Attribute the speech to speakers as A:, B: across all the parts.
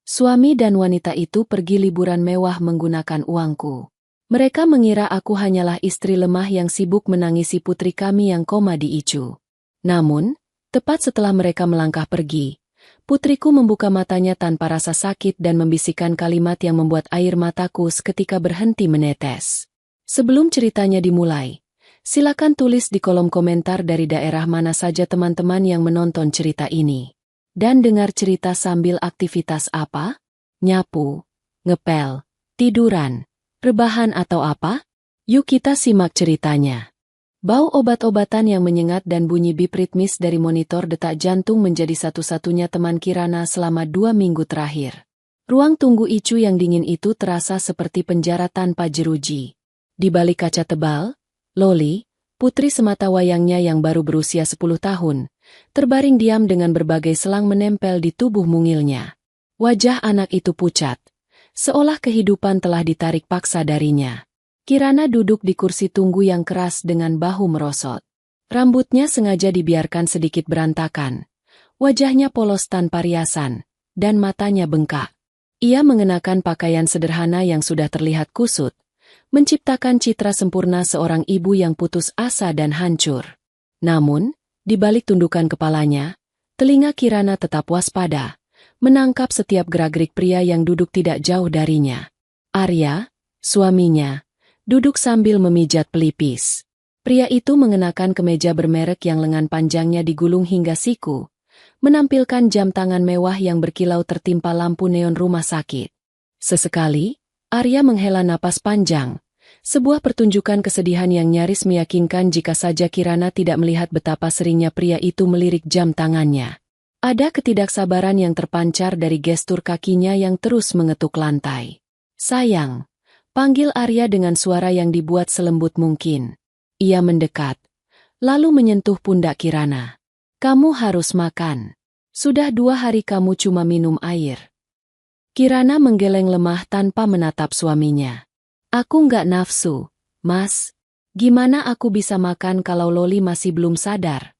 A: Suami dan wanita itu pergi liburan mewah menggunakan uangku. Mereka mengira aku hanyalah istri lemah yang sibuk menangisi putri kami yang koma di ICU. Namun, tepat setelah mereka melangkah pergi, putriku membuka matanya tanpa rasa sakit dan membisikkan kalimat yang membuat air mataku seketika berhenti menetes. Sebelum ceritanya dimulai, silakan tulis di kolom komentar dari daerah mana saja teman-teman yang menonton cerita ini. Dan dengar cerita sambil aktivitas apa? Nyapu, ngepel, tiduran, rebahan atau apa? Yuk kita simak ceritanya. Bau obat-obatan yang menyengat dan bunyi bip ritmis dari monitor detak jantung menjadi satu-satunya teman Kirana selama 2 minggu terakhir. Ruang tunggu ICU yang dingin itu terasa seperti penjara tanpa jeruji. Di balik kaca tebal, Loli, putri semata wayangnya yang baru berusia 10 tahun, terbaring diam dengan berbagai selang menempel di tubuh mungilnya. Wajah anak itu pucat, seolah kehidupan telah ditarik paksa darinya. Kirana duduk di kursi tunggu yang keras dengan bahu merosot. Rambutnya sengaja dibiarkan sedikit berantakan. Wajahnya polos tanpa riasan, dan matanya bengkak. Ia mengenakan pakaian sederhana yang sudah terlihat kusut, menciptakan citra sempurna seorang ibu yang putus asa dan hancur. Namun, di balik tundukan kepalanya, telinga Kirana tetap waspada, menangkap setiap gerak-gerik pria yang duduk tidak jauh darinya. Arya, suaminya, duduk sambil memijat pelipis. Pria itu mengenakan kemeja bermerek yang lengan panjangnya digulung hingga siku, menampilkan jam tangan mewah yang berkilau tertimpa lampu neon rumah sakit. Sesekali, Arya menghela napas panjang, sebuah pertunjukan kesedihan yang nyaris meyakinkan jika saja Kirana tidak melihat betapa seringnya pria itu melirik jam tangannya. Ada ketidaksabaran yang terpancar dari gestur kakinya yang terus mengetuk lantai. "Sayang," panggil Arya dengan suara yang dibuat selembut mungkin. Ia mendekat, lalu menyentuh pundak Kirana. "Kamu harus makan. Sudah 2 hari kamu cuma minum air." Kirana menggeleng lemah tanpa menatap suaminya. "Aku nggak nafsu, Mas. Gimana aku bisa makan kalau Loli masih belum sadar?"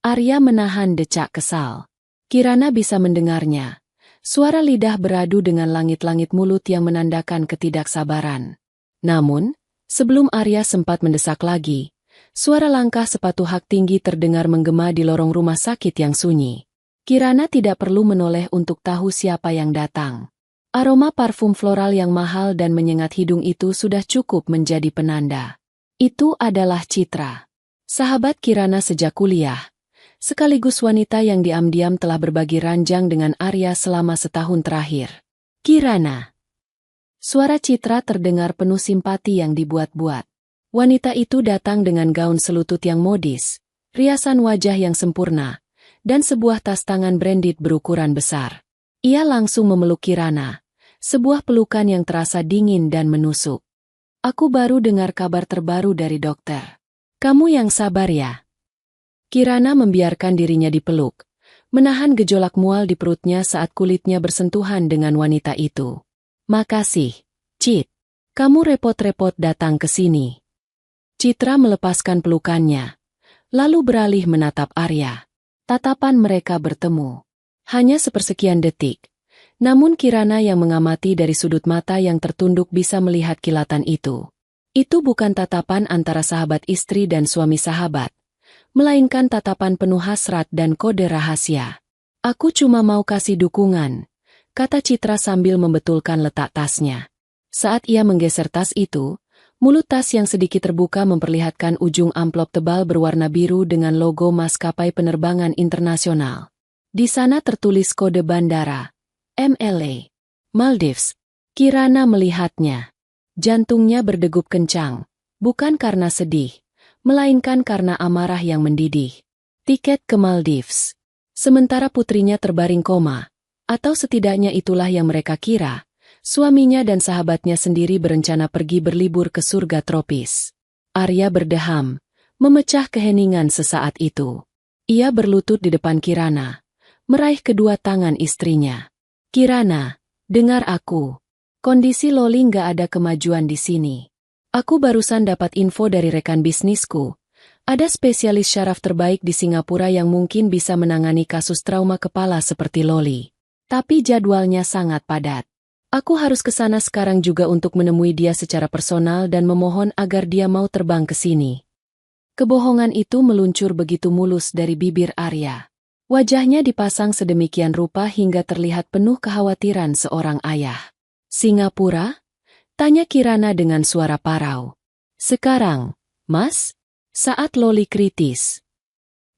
A: Arya menahan decak kesal. Kirana bisa mendengarnya. Suara lidah beradu dengan langit-langit mulut yang menandakan ketidaksabaran. Namun, sebelum Arya sempat mendesak lagi, suara langkah sepatu hak tinggi terdengar menggema di lorong rumah sakit yang sunyi. Kirana tidak perlu menoleh untuk tahu siapa yang datang. Aroma parfum floral yang mahal dan menyengat hidung itu sudah cukup menjadi penanda. Itu adalah Citra, sahabat Kirana sejak kuliah, sekaligus wanita yang diam-diam telah berbagi ranjang dengan Arya selama setahun terakhir. "Kirana." Suara Citra terdengar penuh simpati yang dibuat-buat. Wanita itu datang dengan gaun selutut yang modis, riasan wajah yang sempurna, dan sebuah tas tangan branded berukuran besar. Ia langsung memeluk Kirana, sebuah pelukan yang terasa dingin dan menusuk. "Aku baru dengar kabar terbaru dari dokter. Kamu yang sabar ya." Kirana membiarkan dirinya dipeluk, menahan gejolak mual di perutnya saat kulitnya bersentuhan dengan wanita itu. "Makasih, Cit. Kamu repot-repot datang ke sini." Citra melepaskan pelukannya, lalu beralih menatap Arya. Tatapan mereka bertemu. Hanya sepersekian detik. Namun Kirana yang mengamati dari sudut mata yang tertunduk bisa melihat kilatan itu. Itu bukan tatapan antara sahabat istri dan suami sahabat, melainkan tatapan penuh hasrat dan kode rahasia. "Aku cuma mau kasih dukungan," kata Citra sambil membetulkan letak tasnya. Saat ia menggeser tas itu, mulut tas yang sedikit terbuka memperlihatkan ujung amplop tebal berwarna biru dengan logo maskapai penerbangan internasional. Di sana tertulis kode bandara, MLA, Maldives. Kirana melihatnya. Jantungnya berdegup kencang, bukan karena sedih, melainkan karena amarah yang mendidih. Tiket ke Maldives. Sementara putrinya terbaring koma, atau setidaknya itulah yang mereka kira. Suaminya dan sahabatnya sendiri berencana pergi berlibur ke surga tropis. Arya berdeham, memecah keheningan sesaat itu. Ia berlutut di depan Kirana, meraih kedua tangan istrinya. "Kirana, dengar aku. Kondisi Loli nggak ada kemajuan di sini. Aku barusan dapat info dari rekan bisnisku. Ada spesialis syaraf terbaik di Singapura yang mungkin bisa menangani kasus trauma kepala seperti Loli. Tapi jadwalnya sangat padat. Aku harus ke sana sekarang juga untuk menemui dia secara personal dan memohon agar dia mau terbang ke sini. Kebohongan itu meluncur begitu mulus dari bibir Arya. Wajahnya dipasang sedemikian rupa hingga terlihat penuh kekhawatiran seorang ayah. Singapura? Tanya Kirana dengan suara parau. Sekarang, Mas? Saat Loli kritis.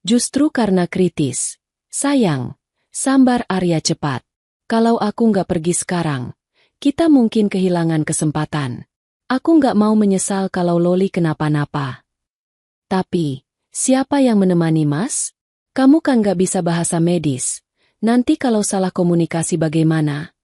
A: Justru karena kritis. Sayang, sambar Arya cepat. Kalau aku nggak pergi sekarang, kita mungkin kehilangan kesempatan. Aku nggak mau menyesal kalau Loli kenapa-napa. Tapi, siapa yang menemani Mas? Kamu kan nggak bisa bahasa medis. Nanti kalau salah komunikasi bagaimana?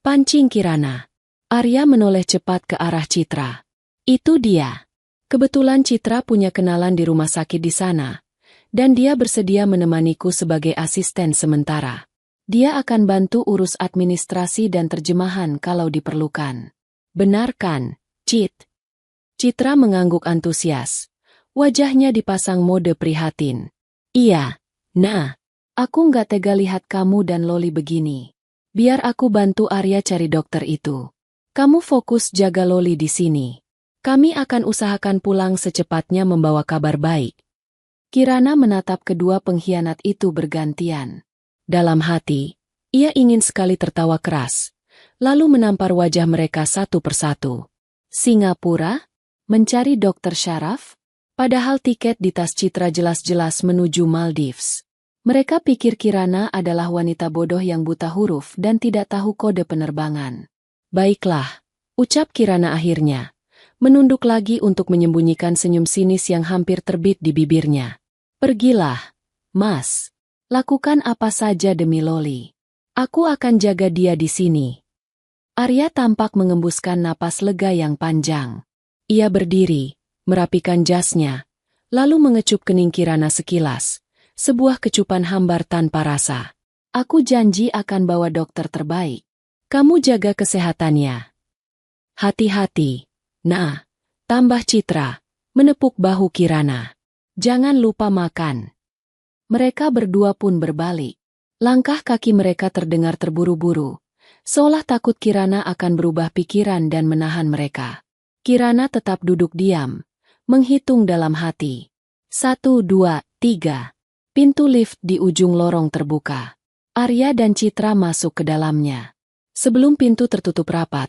A: Pancing Kirana. Arya menoleh cepat ke arah Citra. Itu dia. Kebetulan Citra punya kenalan di rumah sakit di sana. Dan dia bersedia menemaniku sebagai asisten sementara. Dia akan bantu urus administrasi dan terjemahan kalau diperlukan. Benar kan, Cit? Citra mengangguk antusias. Wajahnya dipasang mode prihatin. Iya, nah, aku nggak tega lihat kamu dan Loli begini. Biar aku bantu Arya cari dokter itu. Kamu fokus jaga Loli di sini. Kami akan usahakan pulang secepatnya membawa kabar baik. Kirana menatap kedua pengkhianat itu bergantian. Dalam hati, ia ingin sekali tertawa keras, lalu menampar wajah mereka satu persatu. Singapura? Mencari Dokter Syaraf? Padahal tiket di tas Citra jelas-jelas menuju Maldives. Mereka pikir Kirana adalah wanita bodoh yang buta huruf dan tidak tahu kode penerbangan. Baiklah, ucap Kirana akhirnya, menunduk lagi untuk menyembunyikan senyum sinis yang hampir terbit di bibirnya. Pergilah, Mas. Lakukan apa saja demi Loli. Aku akan jaga dia di sini. Arya tampak mengembuskan napas lega yang panjang. Ia berdiri, merapikan jasnya, lalu mengecup kening Kirana sekilas. Sebuah kecupan hambar tanpa rasa. Aku janji akan bawa dokter terbaik. Kamu jaga kesehatannya. Hati-hati. Nah, tambah Citra, menepuk bahu Kirana. Jangan lupa makan. Mereka berdua pun berbalik. Langkah kaki mereka terdengar terburu-buru, seolah takut Kirana akan berubah pikiran dan menahan mereka. Kirana tetap duduk diam, menghitung dalam hati. 1, 2, 3. Pintu lift di ujung lorong terbuka. Arya dan Citra masuk ke dalamnya. Sebelum pintu tertutup rapat,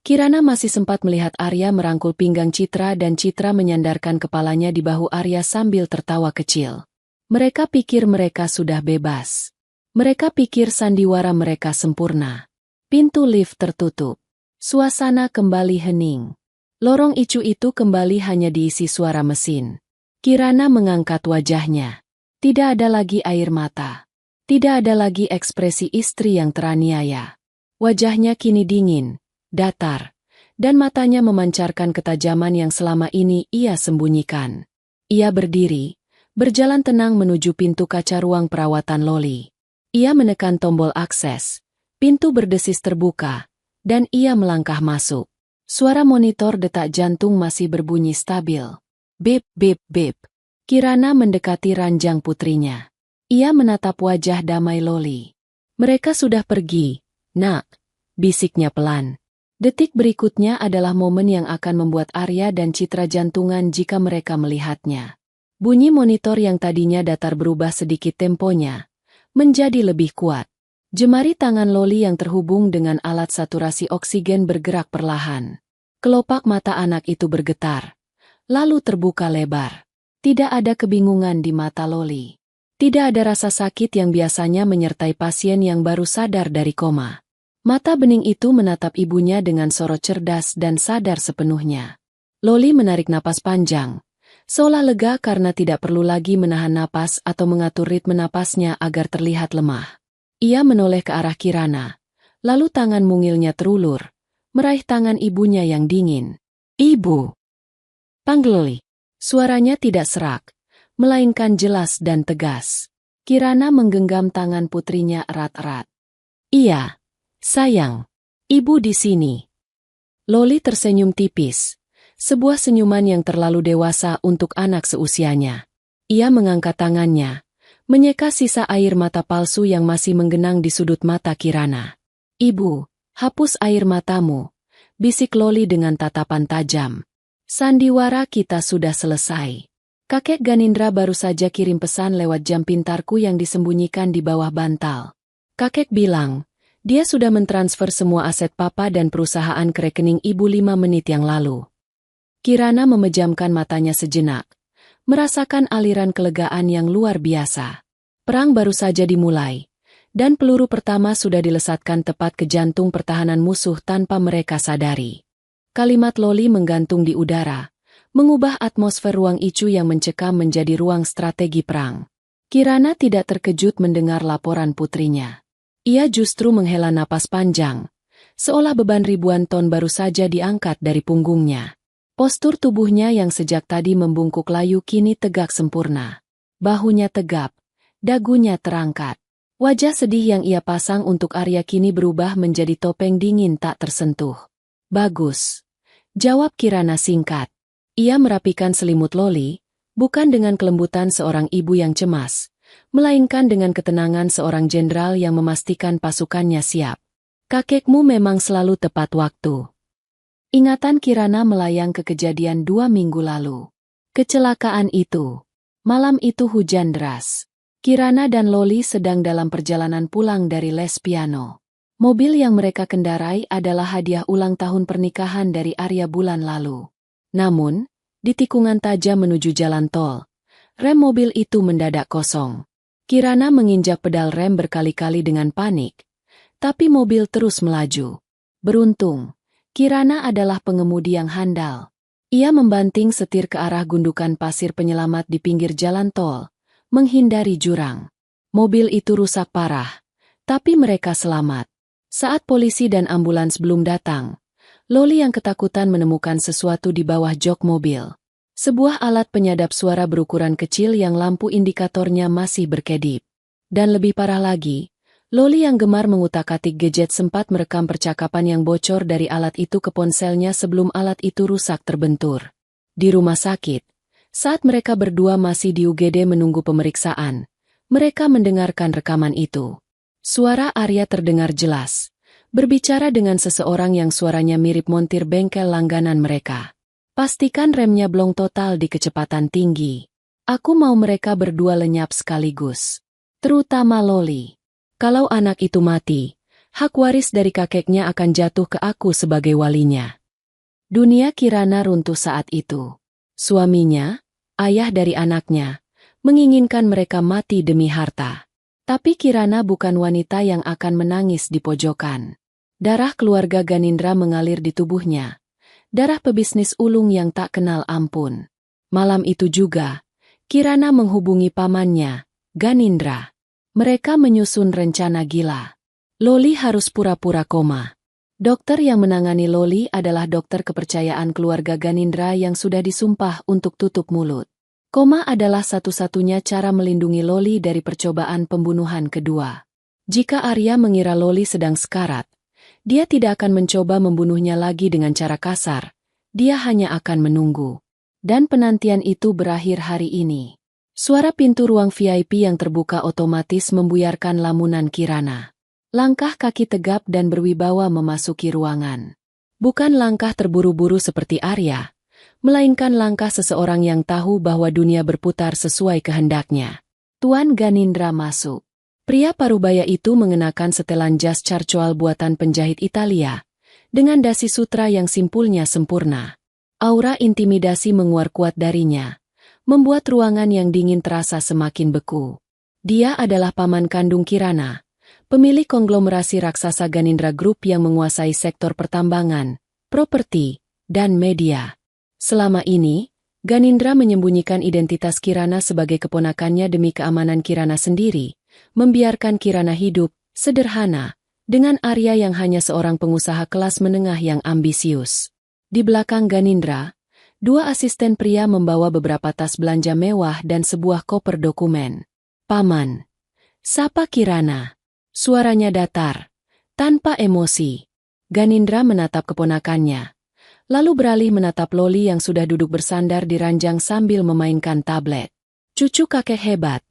A: Kirana masih sempat melihat Arya merangkul pinggang Citra dan Citra menyandarkan kepalanya di bahu Arya sambil tertawa kecil. Mereka pikir mereka sudah bebas. Mereka pikir sandiwara mereka sempurna. Pintu lift tertutup. Suasana kembali hening. Lorong icu itu kembali hanya diisi suara mesin. Kirana mengangkat wajahnya. Tidak ada lagi air mata. Tidak ada lagi ekspresi istri yang teraniaya. Wajahnya kini dingin, datar, dan matanya memancarkan ketajaman yang selama ini ia sembunyikan. Ia berdiri, berjalan tenang menuju pintu kaca ruang perawatan Loli. Ia menekan tombol akses, pintu berdesis terbuka, dan ia melangkah masuk. Suara monitor detak jantung masih berbunyi stabil. Bip, bip, bip. Kirana mendekati ranjang putrinya. Ia menatap wajah damai Loli. Mereka sudah pergi, nak, bisiknya pelan. Detik berikutnya adalah momen yang akan membuat Arya dan Citra jantungan jika mereka melihatnya. Bunyi monitor yang tadinya datar berubah sedikit temponya, menjadi lebih kuat. Jemari tangan Loli yang terhubung dengan alat saturasi oksigen bergerak perlahan. Kelopak mata anak itu bergetar, lalu terbuka lebar. Tidak ada kebingungan di mata Loli. Tidak ada rasa sakit yang biasanya menyertai pasien yang baru sadar dari koma. Mata bening itu menatap ibunya dengan sorot cerdas dan sadar sepenuhnya. Loli menarik napas panjang, seolah lega karena tidak perlu lagi menahan napas atau mengatur ritme napasnya agar terlihat lemah. Ia menoleh ke arah Kirana, lalu tangan mungilnya terulur, meraih tangan ibunya yang dingin. Ibu! Panggil Loli. Suaranya tidak serak, melainkan jelas dan tegas. Kirana menggenggam tangan putrinya erat-erat. Iya, sayang, ibu di sini. Loli tersenyum tipis, sebuah senyuman yang terlalu dewasa untuk anak seusianya. Ia mengangkat tangannya, menyeka sisa air mata palsu yang masih menggenang di sudut mata Kirana. "Ibu, hapus air matamu," bisik Loli dengan tatapan tajam. "Sandiwara kita sudah selesai. Kakek Ganindra baru saja kirim pesan lewat jam pintarku yang disembunyikan di bawah bantal. Kakek bilang, dia sudah mentransfer semua aset papa dan perusahaan ke rekening ibu 5 menit yang lalu." Kirana memejamkan matanya sejenak, merasakan aliran kelegaan yang luar biasa. Perang baru saja dimulai, dan peluru pertama sudah dilesatkan tepat ke jantung pertahanan musuh tanpa mereka sadari. Kalimat Loli menggantung di udara, mengubah atmosfer ruang Icu yang mencekam menjadi ruang strategi perang. Kirana tidak terkejut mendengar laporan putrinya. Ia justru menghela napas panjang, seolah beban ribuan ton baru saja diangkat dari punggungnya. Postur tubuhnya yang sejak tadi membungkuk layu kini tegak sempurna. Bahunya tegap, dagunya terangkat. Wajah sedih yang ia pasang untuk Arya kini berubah menjadi topeng dingin tak tersentuh. "Bagus," jawab Kirana singkat. Ia merapikan selimut Loli, bukan dengan kelembutan seorang ibu yang cemas, melainkan dengan ketenangan seorang jenderal yang memastikan pasukannya siap. "Kakekmu memang selalu tepat waktu." Ingatan Kirana melayang ke kejadian 2 minggu lalu. Kecelakaan itu. Malam itu hujan deras. Kirana dan Loli sedang dalam perjalanan pulang dari les piano. Mobil yang mereka kendarai adalah hadiah ulang tahun pernikahan dari Arya bulan lalu. Namun, di tikungan tajam menuju jalan tol, rem mobil itu mendadak kosong. Kirana menginjak pedal rem berkali-kali dengan panik, tapi mobil terus melaju. Beruntung, Kirana adalah pengemudi yang handal. Ia membanting setir ke arah gundukan pasir penyelamat di pinggir jalan tol, menghindari jurang. Mobil itu rusak parah, tapi mereka selamat. Saat polisi dan ambulans belum datang, Loli yang ketakutan menemukan sesuatu di bawah jok mobil. Sebuah alat penyadap suara berukuran kecil yang lampu indikatornya masih berkedip. Dan lebih parah lagi, Loli yang gemar mengutak-atik gadget sempat merekam percakapan yang bocor dari alat itu ke ponselnya sebelum alat itu rusak terbentur. Di rumah sakit, saat mereka berdua masih di UGD menunggu pemeriksaan, mereka mendengarkan rekaman itu. Suara Arya terdengar jelas, berbicara dengan seseorang yang suaranya mirip montir bengkel langganan mereka. "Pastikan remnya blong total di kecepatan tinggi. Aku mau mereka berdua lenyap sekaligus. Terutama Loli. Kalau anak itu mati, hak waris dari kakeknya akan jatuh ke aku sebagai walinya." Dunia Kirana runtuh saat itu. Suaminya, ayah dari anaknya, menginginkan mereka mati demi harta. Tapi Kirana bukan wanita yang akan menangis di pojokan. Darah keluarga Ganindra mengalir di tubuhnya. Darah pebisnis ulung yang tak kenal ampun. Malam itu juga, Kirana menghubungi pamannya, Ganindra. Mereka menyusun rencana gila. Loli harus pura-pura koma. Dokter yang menangani Loli adalah dokter kepercayaan keluarga Ganindra yang sudah disumpah untuk tutup mulut. Koma adalah satu-satunya cara melindungi Loli dari percobaan pembunuhan kedua. Jika Arya mengira Loli sedang sekarat, dia tidak akan mencoba membunuhnya lagi dengan cara kasar. Dia hanya akan menunggu. Dan penantian itu berakhir hari ini. Suara pintu ruang VIP yang terbuka otomatis membuyarkan lamunan Kirana. Langkah kaki tegap dan berwibawa memasuki ruangan. Bukan langkah terburu-buru seperti Arya, melainkan langkah seseorang yang tahu bahwa dunia berputar sesuai kehendaknya. Tuan Ganindra masuk. Pria parubaya itu mengenakan setelan jas carcoal buatan penjahit Italia, dengan dasi sutra yang simpulnya sempurna. Aura intimidasi menguar kuat darinya, membuat ruangan yang dingin terasa semakin beku. Dia adalah paman kandung Kirana, pemilik konglomerasi raksasa Ganindra Group yang menguasai sektor pertambangan, properti, dan media. Selama ini, Ganindra menyembunyikan identitas Kirana sebagai keponakannya demi keamanan Kirana sendiri, membiarkan Kirana hidup sederhana, dengan Arya yang hanya seorang pengusaha kelas menengah yang ambisius. Di belakang Ganindra, 2 asisten pria membawa beberapa tas belanja mewah dan sebuah koper dokumen. "Paman," sapa Kirana. Suaranya datar, tanpa emosi. Ganindra menatap keponakannya, lalu beralih menatap Loli yang sudah duduk bersandar di ranjang sambil memainkan tablet. "Cucu kakek hebat.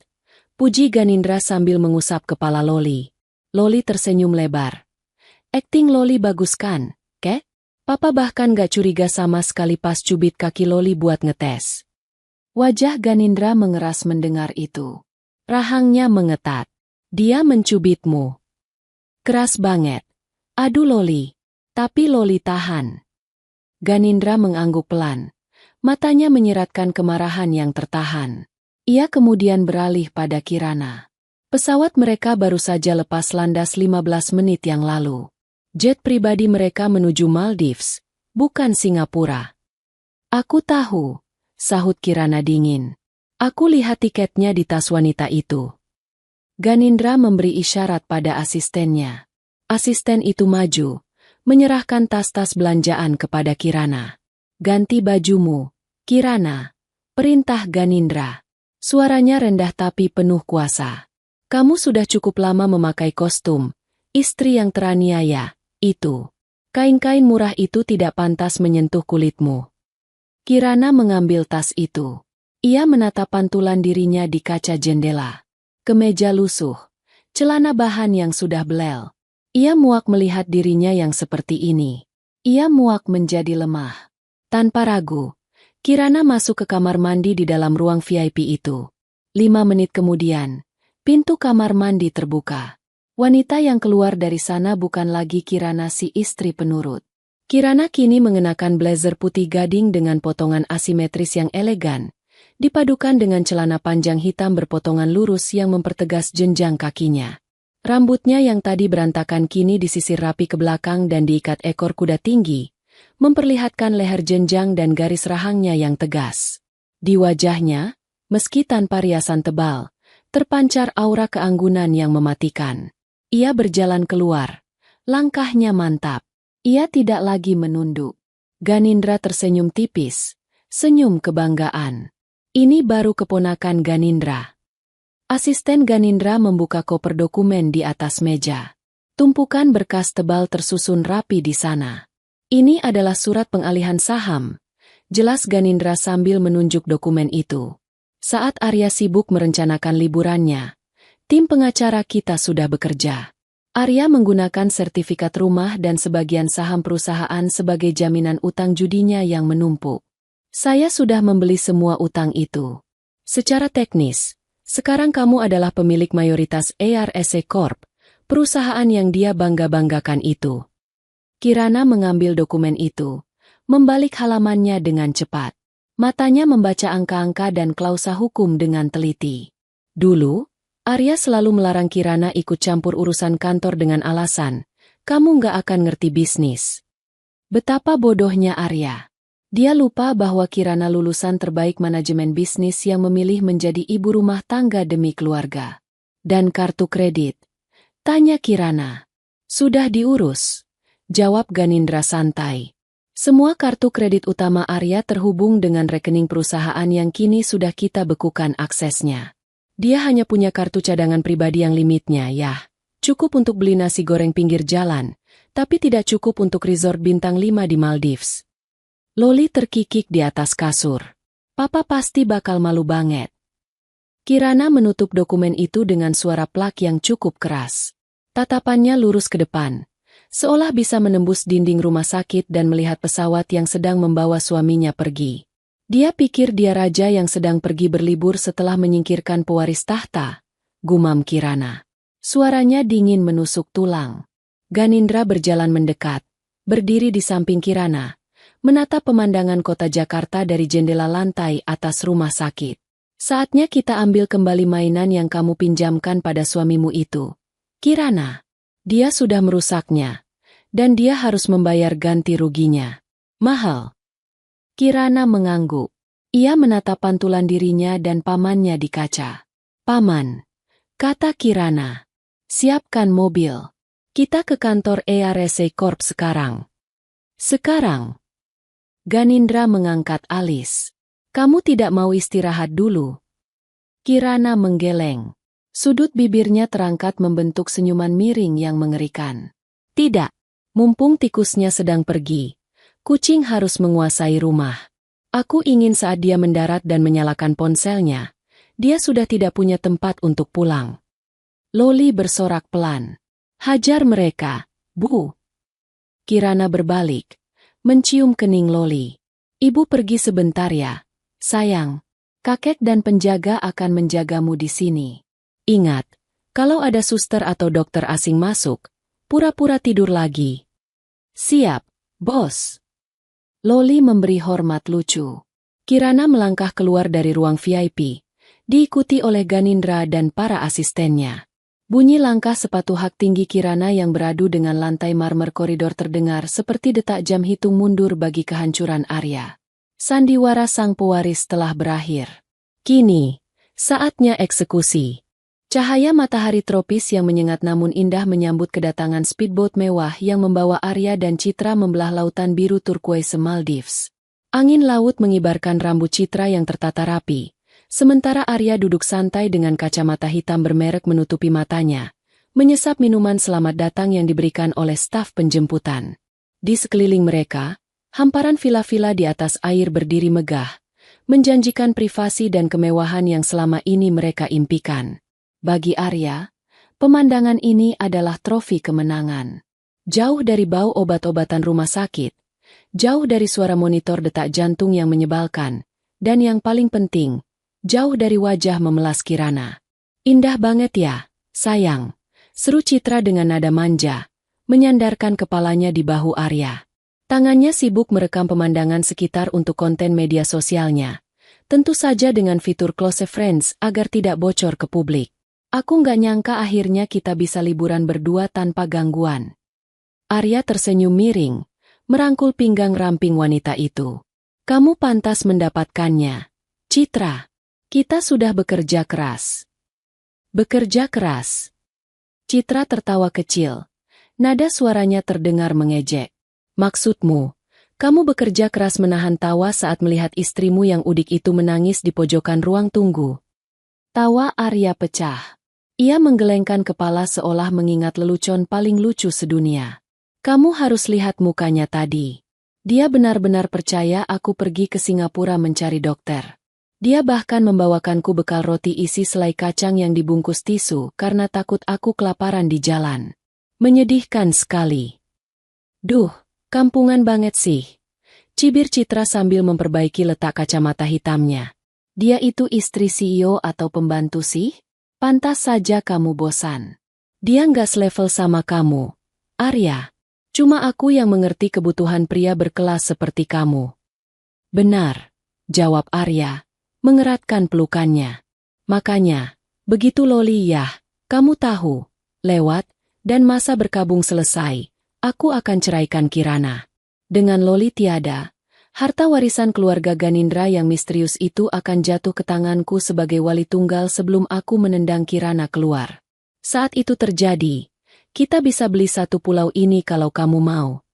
A: puji Ganindra sambil mengusap kepala Loli. Loli tersenyum lebar. Akting Loli bagus kan, kek? Papa bahkan gak curiga sama sekali pas cubit kaki Loli buat ngetes. Wajah Ganindra mengeras mendengar itu. Rahangnya mengetat. Dia mencubitmu. Keras banget. Aduh Loli. Tapi Loli tahan. Ganindra mengangguk pelan. Matanya menyiratkan kemarahan yang tertahan. Ia kemudian beralih pada Kirana. Pesawat mereka baru saja lepas landas 15 menit yang lalu. Jet pribadi mereka menuju Maldives, bukan Singapura. Aku tahu, sahut Kirana dingin. Aku lihat tiketnya di tas wanita itu. Ganindra memberi isyarat pada asistennya. Asisten itu maju, menyerahkan tas-tas belanjaan kepada Kirana. Ganti bajumu, Kirana. Perintah Ganindra. Suaranya rendah tapi penuh kuasa. Kamu sudah cukup lama memakai kostum, istri yang teraniaya, itu. Kain-kain murah itu tidak pantas menyentuh kulitmu. Kirana mengambil tas itu. Ia menatap pantulan dirinya di kaca jendela. Kemeja lusuh, celana bahan yang sudah belel. Ia muak melihat dirinya yang seperti ini. Ia muak menjadi lemah. Tanpa ragu, Kirana masuk ke kamar mandi di dalam ruang VIP itu. 5 menit kemudian, pintu kamar mandi terbuka. Wanita yang keluar dari sana bukan lagi Kirana si istri penurut. Kirana kini mengenakan blazer putih gading dengan potongan asimetris yang elegan, dipadukan dengan celana panjang hitam berpotongan lurus yang mempertegas jenjang kakinya. Rambutnya yang tadi berantakan kini disisir rapi ke belakang dan diikat ekor kuda tinggi, memperlihatkan leher jenjang dan garis rahangnya yang tegas. Di wajahnya, meski tanpa riasan tebal, terpancar aura keanggunan yang mematikan. Ia berjalan keluar. Langkahnya mantap. Ia tidak lagi menunduk. Ganindra tersenyum tipis. Senyum kebanggaan. Ini baru keponakan Ganindra. Asisten Ganindra membuka koper dokumen di atas meja. Tumpukan berkas tebal tersusun rapi di sana. Ini adalah surat pengalihan saham. Jelas Ganindra sambil menunjuk dokumen itu. Saat Arya sibuk merencanakan liburannya, tim pengacara kita sudah bekerja. Arya menggunakan sertifikat rumah dan sebagian saham perusahaan sebagai jaminan utang judinya yang menumpuk. Saya sudah membeli semua utang itu. Secara teknis, sekarang kamu adalah pemilik mayoritas ARSA Corp, perusahaan yang dia bangga-banggakan itu. Kirana mengambil dokumen itu, membalik halamannya dengan cepat. Matanya membaca angka-angka dan klausa hukum dengan teliti. Dulu, Arya selalu melarang Kirana ikut campur urusan kantor dengan alasan, kamu nggak akan ngerti bisnis. Betapa bodohnya Arya. Dia lupa bahwa Kirana lulusan terbaik manajemen bisnis yang memilih menjadi ibu rumah tangga demi keluarga. Dan kartu kredit? Tanya Kirana. Sudah diurus. Jawab Ganindra santai. Semua kartu kredit utama Arya terhubung dengan rekening perusahaan yang kini sudah kita bekukan aksesnya. Dia hanya punya kartu cadangan pribadi yang limitnya, cukup untuk beli nasi goreng pinggir jalan, tapi tidak cukup untuk resort bintang 5 di Maldives. Loli terkikik di atas kasur. Papa pasti bakal malu banget. Kirana menutup dokumen itu dengan suara plak yang cukup keras. Tatapannya lurus ke depan, seolah bisa menembus dinding rumah sakit dan melihat pesawat yang sedang membawa suaminya pergi. Dia pikir dia raja yang sedang pergi berlibur setelah menyingkirkan pewaris tahta, gumam Kirana. Suaranya dingin menusuk tulang. Ganindra berjalan mendekat, berdiri di samping Kirana, menatap pemandangan kota Jakarta dari jendela lantai atas rumah sakit. Saatnya kita ambil kembali mainan yang kamu pinjamkan pada suamimu itu. Kirana. Dia sudah merusaknya, dan dia harus membayar ganti ruginya. Mahal. Kirana mengangguk. Ia menatap pantulan dirinya dan pamannya di kaca. Paman, kata Kirana, siapkan mobil. Kita ke kantor ARSA Corp sekarang. Sekarang. Ganindra mengangkat alis. Kamu tidak mau istirahat dulu? Kirana menggeleng. Sudut bibirnya terangkat membentuk senyuman miring yang mengerikan. Tidak, mumpung tikusnya sedang pergi, kucing harus menguasai rumah. Aku ingin saat dia mendarat dan menyalakan ponselnya, Dia sudah tidak punya tempat untuk pulang. Loli bersorak pelan. Hajar mereka, Bu. Kirana berbalik, mencium kening Loli. Ibu pergi sebentar ya, sayang. Kakek dan penjaga akan menjagamu di sini. Ingat, kalau ada suster atau dokter asing masuk, pura-pura tidur lagi. Siap, bos. Loli memberi hormat lucu. Kirana melangkah keluar dari ruang VIP, diikuti oleh Ganindra dan para asistennya. Bunyi langkah sepatu hak tinggi Kirana yang beradu dengan lantai marmer koridor terdengar seperti detak jam hitung mundur bagi kehancuran Arya. Sandiwara sang pewaris telah berakhir. Kini, saatnya eksekusi. Cahaya matahari tropis yang menyengat namun indah menyambut kedatangan speedboat mewah yang membawa Arya dan Citra membelah lautan biru turquoise Maldives. Angin laut mengibarkan rambut Citra yang tertata rapi, sementara Arya duduk santai dengan kacamata hitam bermerek menutupi matanya, menyesap minuman selamat datang yang diberikan oleh staf penjemputan. Di sekeliling mereka, hamparan vila-vila di atas air berdiri megah, menjanjikan privasi dan kemewahan yang selama ini mereka impikan. Bagi Arya, pemandangan ini adalah trofi kemenangan. Jauh dari bau obat-obatan rumah sakit, jauh dari suara monitor detak jantung yang menyebalkan, dan yang paling penting, jauh dari wajah memelas Kirana. Indah banget ya, sayang, seru Citra dengan nada manja, menyandarkan kepalanya di bahu Arya. Tangannya sibuk merekam pemandangan sekitar untuk konten media sosialnya. Tentu saja dengan fitur close friends agar tidak bocor ke publik. Aku nggak nyangka akhirnya kita bisa liburan berdua tanpa gangguan. Arya tersenyum miring, merangkul pinggang ramping wanita itu. Kamu pantas mendapatkannya. Citra, kita sudah bekerja keras. Bekerja keras. Citra tertawa kecil. Nada suaranya terdengar mengejek. Maksudmu, kamu bekerja keras menahan tawa saat melihat istrimu yang udik itu menangis di pojokan ruang tunggu. Tawa Arya pecah. Ia menggelengkan kepala seolah mengingat lelucon paling lucu sedunia. Kamu harus lihat mukanya tadi. Dia benar-benar percaya aku pergi ke Singapura mencari dokter. Dia bahkan membawakanku bekal roti isi selai kacang yang dibungkus tisu karena takut aku kelaparan di jalan. Menyedihkan sekali. Duh. Kampungan banget sih. Cibir Citra sambil memperbaiki letak kacamata hitamnya. Dia itu istri CEO atau pembantu sih? Pantas saja kamu bosan. Dia nggak selevel sama kamu, Arya. Cuma aku yang mengerti kebutuhan pria berkelas seperti kamu. Benar, jawab Arya, mengeratkan pelukannya. Makanya, begitu Loli ya, kamu tahu, lewat, dan masa berkabung selesai. Aku akan ceraikan Kirana. Dengan Loli tiada, harta warisan keluarga Ganindra yang misterius itu akan jatuh ke tanganku sebagai wali tunggal sebelum aku menendang Kirana keluar. Saat itu terjadi, kita bisa beli satu pulau ini kalau kamu mau.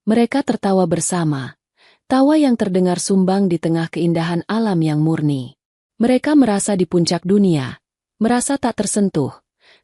A: Mereka tertawa bersama, tawa yang terdengar sumbang di tengah keindahan alam yang murni. Mereka merasa di puncak dunia, merasa tak tersentuh,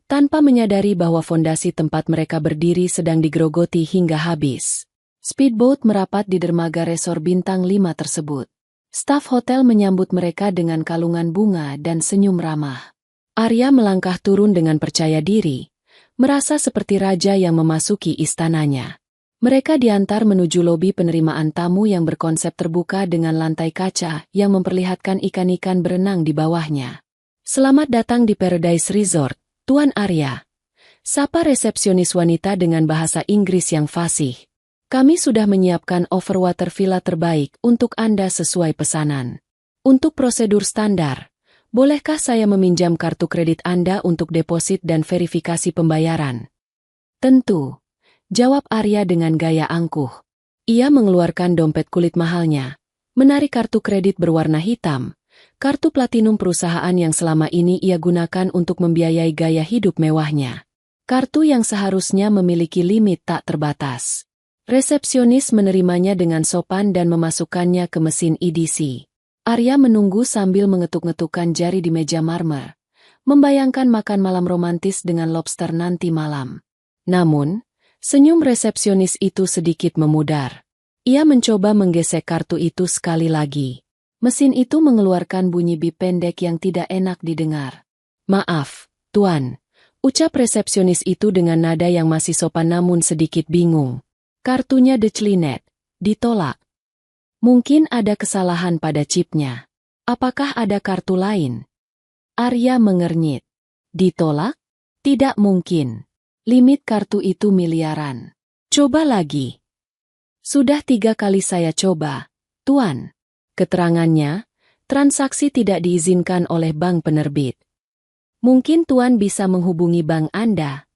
A: tanpa menyadari bahwa fondasi tempat mereka berdiri sedang digerogoti hingga habis. Speedboat merapat di dermaga resor bintang 5 tersebut. Staf hotel menyambut mereka dengan kalungan bunga dan senyum ramah. Arya melangkah turun dengan percaya diri, merasa seperti raja yang memasuki istananya. Mereka diantar menuju lobi penerimaan tamu yang berkonsep terbuka dengan lantai kaca yang memperlihatkan ikan-ikan berenang di bawahnya. Selamat datang di Paradise Resort, Tuan Arya. Sapa resepsionis wanita dengan bahasa Inggris yang fasih. Kami sudah menyiapkan overwater villa terbaik untuk Anda sesuai pesanan. Untuk prosedur standar, bolehkah saya meminjam kartu kredit Anda untuk deposit dan verifikasi pembayaran? Tentu, jawab Arya dengan gaya angkuh. Ia mengeluarkan dompet kulit mahalnya, menarik kartu kredit berwarna hitam, kartu platinum perusahaan yang selama ini ia gunakan untuk membiayai gaya hidup mewahnya. Kartu yang seharusnya memiliki limit tak terbatas. Resepsionis menerimanya dengan sopan dan memasukkannya ke mesin EDC. Arya menunggu sambil mengetuk-ngetukkan jari di meja marmer, membayangkan makan malam romantis dengan lobster nanti malam. Namun, senyum resepsionis itu sedikit memudar. Ia mencoba menggesek kartu itu sekali lagi. Mesin itu mengeluarkan bunyi bip pendek yang tidak enak didengar. "Maaf, Tuan," ucap resepsionis itu dengan nada yang masih sopan namun sedikit bingung. "Kartunya Declinet ditolak. Mungkin ada kesalahan pada chipnya. Apakah ada kartu lain?" Arya mengernyit. "Ditolak? Tidak mungkin. Limit kartu itu miliaran. Coba lagi." "Sudah 3 kali saya coba, Tuan." Keterangannya, transaksi tidak diizinkan oleh bank penerbit. "Mungkin Tuan bisa menghubungi bank Anda."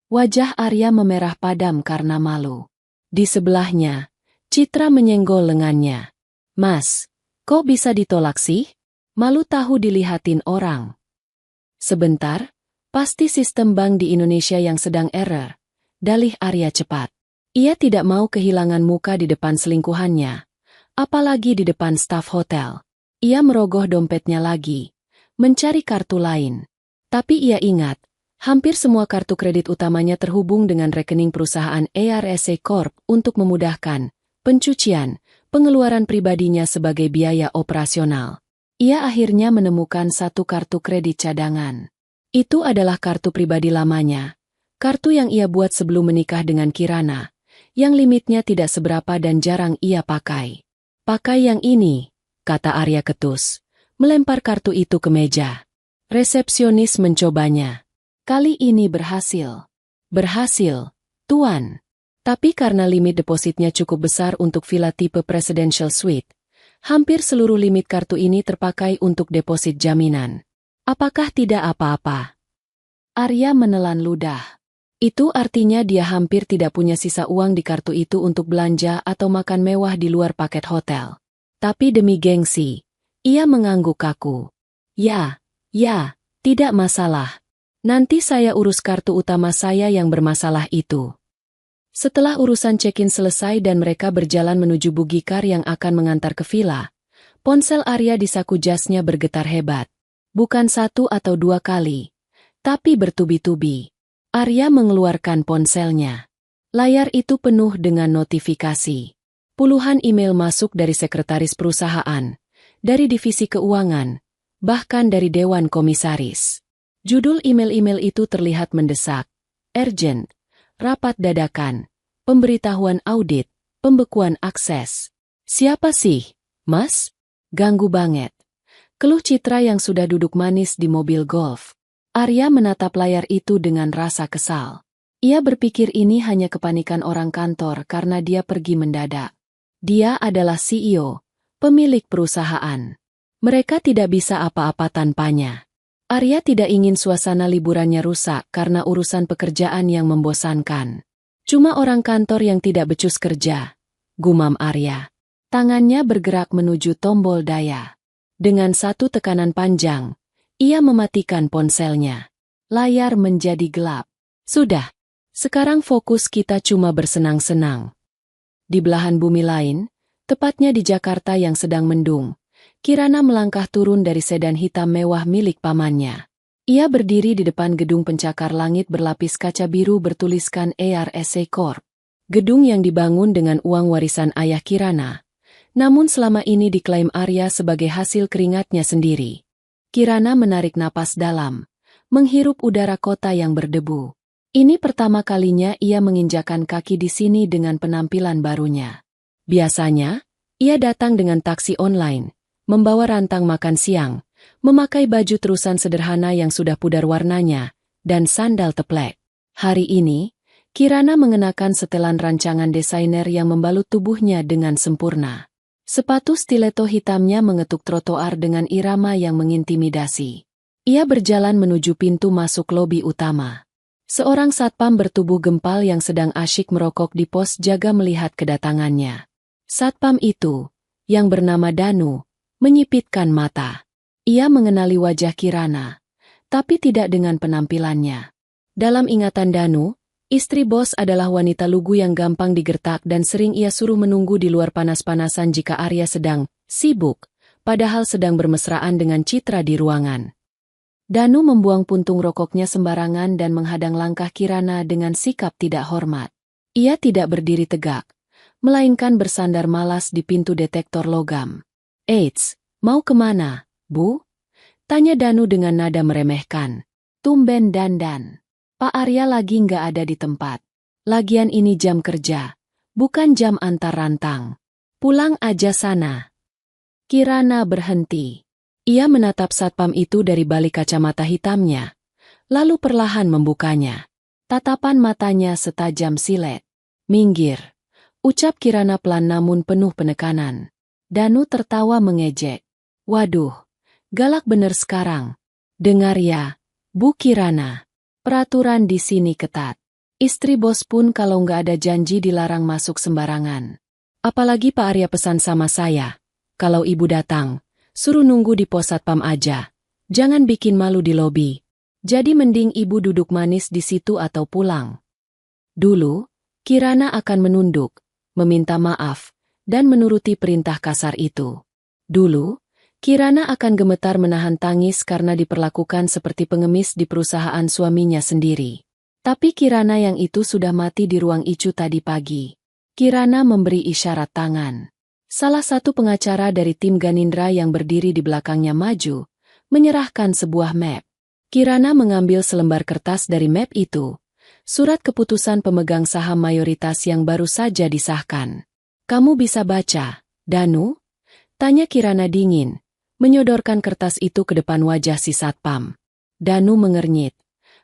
A: Wajah Arya memerah padam karena malu. Di sebelahnya, Citra menyenggol lengannya. "Mas, kok bisa ditolak sih? Malu tahu dilihatin orang." "Sebentar, pasti sistem bank di Indonesia yang sedang error," dalih Arya cepat. Ia tidak mau kehilangan muka di depan selingkuhannya, apalagi di depan staf hotel. Ia merogoh dompetnya lagi, mencari kartu lain. Tapi ia ingat, hampir semua kartu kredit utamanya terhubung dengan rekening perusahaan ARSA Corp untuk memudahkan pencucian, pengeluaran pribadinya sebagai biaya operasional. Ia akhirnya menemukan satu kartu kredit cadangan. Itu adalah kartu pribadi lamanya, kartu yang ia buat sebelum menikah dengan Kirana, yang limitnya tidak seberapa dan jarang ia pakai. "Pakai yang ini," kata Arya ketus, melempar kartu itu ke meja. Resepsionis mencobanya. Kali ini berhasil. "Berhasil, Tuan. Tapi karena limit depositnya cukup besar untuk villa tipe Presidential Suite, hampir seluruh limit kartu ini terpakai untuk deposit jaminan. Apakah tidak apa-apa?" Arya menelan ludah. Itu artinya dia hampir tidak punya sisa uang di kartu itu untuk belanja atau makan mewah di luar paket hotel. Tapi demi gengsi, ia mengangguk kaku. Ya, tidak masalah. Nanti saya urus kartu utama saya yang bermasalah itu." Setelah urusan check-in selesai dan mereka berjalan menuju bugikar yang akan mengantar ke villa, ponsel Arya di saku jasnya bergetar hebat. Bukan 1 atau 2 kali, tapi bertubi-tubi. Arya mengeluarkan ponselnya. Layar itu penuh dengan notifikasi. Puluhan email masuk dari sekretaris perusahaan, dari divisi keuangan, bahkan dari dewan komisaris. Judul email-email itu terlihat mendesak. Urgent, rapat dadakan, pemberitahuan audit, pembekuan akses. "Siapa sih, Mas? Ganggu banget." Keluh Citra yang sudah duduk manis di mobil golf. Arya menatap layar itu dengan rasa kesal. Ia berpikir ini hanya kepanikan orang kantor karena dia pergi mendadak. Dia adalah CEO, pemilik perusahaan. Mereka tidak bisa apa-apa tanpanya. Arya tidak ingin suasana liburannya rusak karena urusan pekerjaan yang membosankan. "Cuma orang kantor yang tidak becus kerja," gumam Arya. Tangannya bergerak menuju tombol daya. Dengan satu tekanan panjang, ia mematikan ponselnya. Layar menjadi gelap. "Sudah, sekarang fokus kita cuma bersenang-senang." Di belahan bumi lain, tepatnya di Jakarta yang sedang mendung, Kirana melangkah turun dari sedan hitam mewah milik pamannya. Ia berdiri di depan gedung pencakar langit berlapis kaca biru bertuliskan ARSA Corp. Gedung yang dibangun dengan uang warisan ayah Kirana, namun selama ini diklaim Arya sebagai hasil keringatnya sendiri. Kirana menarik napas dalam, menghirup udara kota yang berdebu. Ini pertama kalinya ia menginjakan kaki di sini dengan penampilan barunya. Biasanya, ia datang dengan taksi online, membawa rantang makan siang, memakai baju terusan sederhana yang sudah pudar warnanya, dan sandal teplek. Hari ini, Kirana mengenakan setelan rancangan desainer yang membalut tubuhnya dengan sempurna. Sepatu stiletto hitamnya mengetuk trotoar dengan irama yang mengintimidasi. Ia berjalan menuju pintu masuk lobi utama. Seorang satpam bertubuh gempal yang sedang asyik merokok di pos jaga melihat kedatangannya. Satpam itu, yang bernama Danu, menyipitkan mata. Ia mengenali wajah Kirana, tapi tidak dengan penampilannya. Dalam ingatan Danu, istri bos adalah wanita lugu yang gampang digertak dan sering ia suruh menunggu di luar panas-panasan jika Arya sedang sibuk, padahal sedang bermesraan dengan Citra di ruangan. Danu membuang puntung rokoknya sembarangan dan menghadang langkah Kirana dengan sikap tidak hormat. Ia tidak berdiri tegak, melainkan bersandar malas di pintu detektor logam. Eits, mau kemana, Bu? Tanya Danu dengan nada meremehkan. Tumben dandan. Pak Arya lagi nggak ada di tempat. Lagian ini jam kerja, bukan jam antar rantang. Pulang aja sana. Kirana berhenti. Ia menatap satpam itu dari balik kacamata hitamnya, lalu perlahan membukanya. Tatapan matanya setajam silet. Minggir, ucap Kirana pelan namun penuh penekanan. Danu tertawa mengejek. Waduh, galak bener sekarang. Dengar ya, Bu Kirana. Peraturan di sini ketat. Istri bos pun kalau nggak ada janji dilarang masuk sembarangan. Apalagi Pak Arya pesan sama saya. Kalau ibu datang, suruh nunggu di pos satpam aja. Jangan bikin malu di lobi. Jadi mending ibu duduk manis di situ atau pulang. Dulu, Kirana akan menunduk, meminta maaf, dan menuruti perintah kasar itu. Dulu, Kirana akan gemetar menahan tangis karena diperlakukan seperti pengemis di perusahaan suaminya sendiri. Tapi Kirana yang itu sudah mati di ruang Icu tadi pagi. Kirana memberi isyarat tangan. Salah satu pengacara dari tim Ganindra yang berdiri di belakangnya maju, menyerahkan sebuah map. Kirana mengambil selembar kertas dari map itu, surat keputusan pemegang saham mayoritas yang baru saja disahkan. Kamu bisa baca, Danu? Tanya Kirana dingin, menyodorkan kertas itu ke depan wajah si satpam. Danu mengernyit,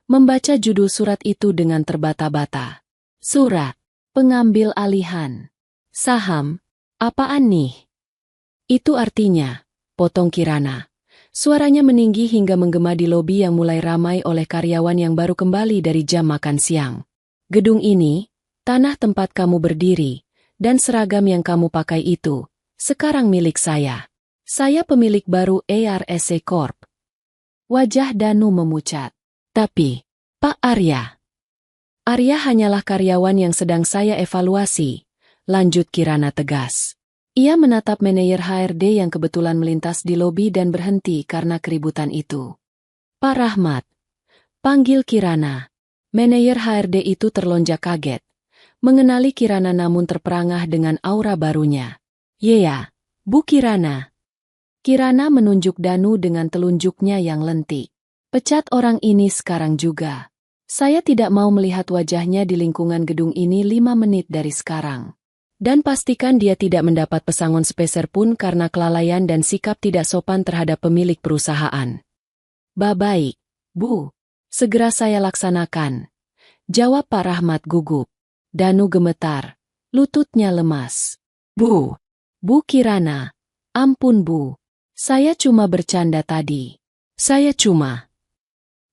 A: membaca judul surat itu dengan terbata-bata. Surat, pengambil alihan. Saham, apaan nih? Itu artinya, potong Kirana. Suaranya meninggi hingga menggema di lobi yang mulai ramai oleh karyawan yang baru kembali dari jam makan siang. Gedung ini, tanah tempat kamu berdiri, dan seragam yang kamu pakai itu, sekarang milik saya. Saya pemilik baru ARSC Corp. Wajah Danu memucat. Tapi, Pak Arya. Arya hanyalah karyawan yang sedang saya evaluasi, lanjut Kirana tegas. Ia menatap manajer HRD yang kebetulan melintas di lobi dan berhenti karena keributan itu. Pak Rahmat. Panggil Kirana. Manajer HRD itu terlonjak kaget. Mengenali Kirana namun terperangah dengan aura barunya. Ya, Bu Kirana. Kirana menunjuk Danu dengan telunjuknya yang lentik. Pecat orang ini sekarang juga. Saya tidak mau melihat wajahnya di lingkungan gedung ini 5 menit dari sekarang. Dan pastikan dia tidak mendapat pesangon sepeser pun karena kelalaian dan sikap tidak sopan terhadap pemilik perusahaan. Baik, Bu. Segera saya laksanakan. Jawab Pak Rahmat gugup. Danu gemetar. Lututnya lemas. Bu Kirana. Ampun Bu. Saya cuma bercanda tadi. Saya cuma.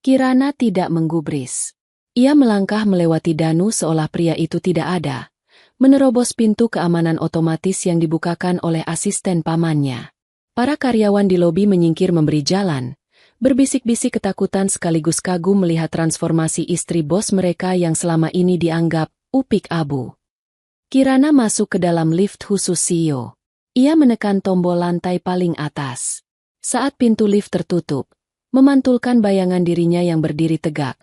A: Kirana tidak menggubris. Ia melangkah melewati Danu seolah pria itu tidak ada. Menerobos pintu keamanan otomatis yang dibukakan oleh asisten pamannya. Para karyawan di lobi menyingkir memberi jalan. Berbisik-bisik ketakutan sekaligus kagum melihat transformasi istri bos mereka yang selama ini dianggap upik abu. Kirana masuk ke dalam lift khusus CEO. Ia menekan tombol lantai paling atas. Saat pintu lift tertutup, memantulkan bayangan dirinya yang berdiri tegak.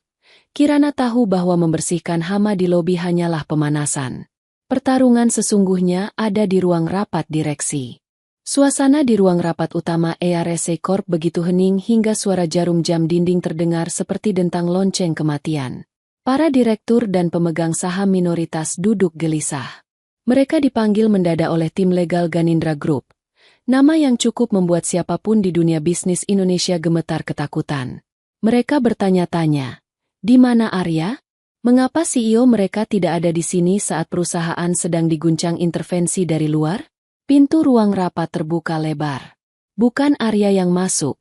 A: Kirana tahu bahwa membersihkan hama di lobi hanyalah pemanasan. Pertarungan sesungguhnya ada di ruang rapat direksi. Suasana di ruang rapat utama ARSC Corp begitu hening hingga suara jarum jam dinding terdengar seperti dentang lonceng kematian. Para direktur dan pemegang saham minoritas duduk gelisah. Mereka dipanggil mendadak oleh tim legal Ganindra Group. Nama yang cukup membuat siapapun di dunia bisnis Indonesia gemetar ketakutan. Mereka bertanya-tanya, di mana Arya? Mengapa CEO mereka tidak ada di sini saat perusahaan sedang diguncang intervensi dari luar? Pintu ruang rapat terbuka lebar. Bukan Arya yang masuk,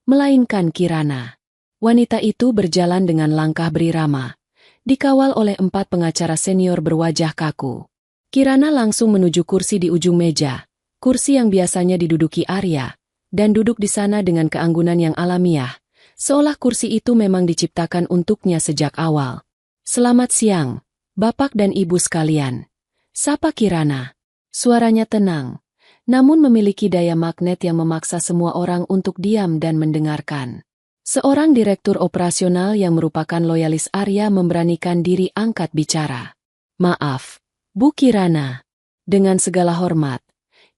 A: melainkan Kirana. Wanita itu berjalan dengan langkah berirama, dikawal oleh 4 pengacara senior berwajah kaku. Kirana langsung menuju kursi di ujung meja, kursi yang biasanya diduduki Arya, dan duduk di sana dengan keanggunan yang alamiah, seolah kursi itu memang diciptakan untuknya sejak awal. Selamat siang, Bapak dan Ibu sekalian. Sapa Kirana. Suaranya tenang, namun memiliki daya magnet yang memaksa semua orang untuk diam dan mendengarkan. Seorang direktur operasional yang merupakan loyalis Arya memberanikan diri angkat bicara. Maaf, Bu Kirana. Dengan segala hormat,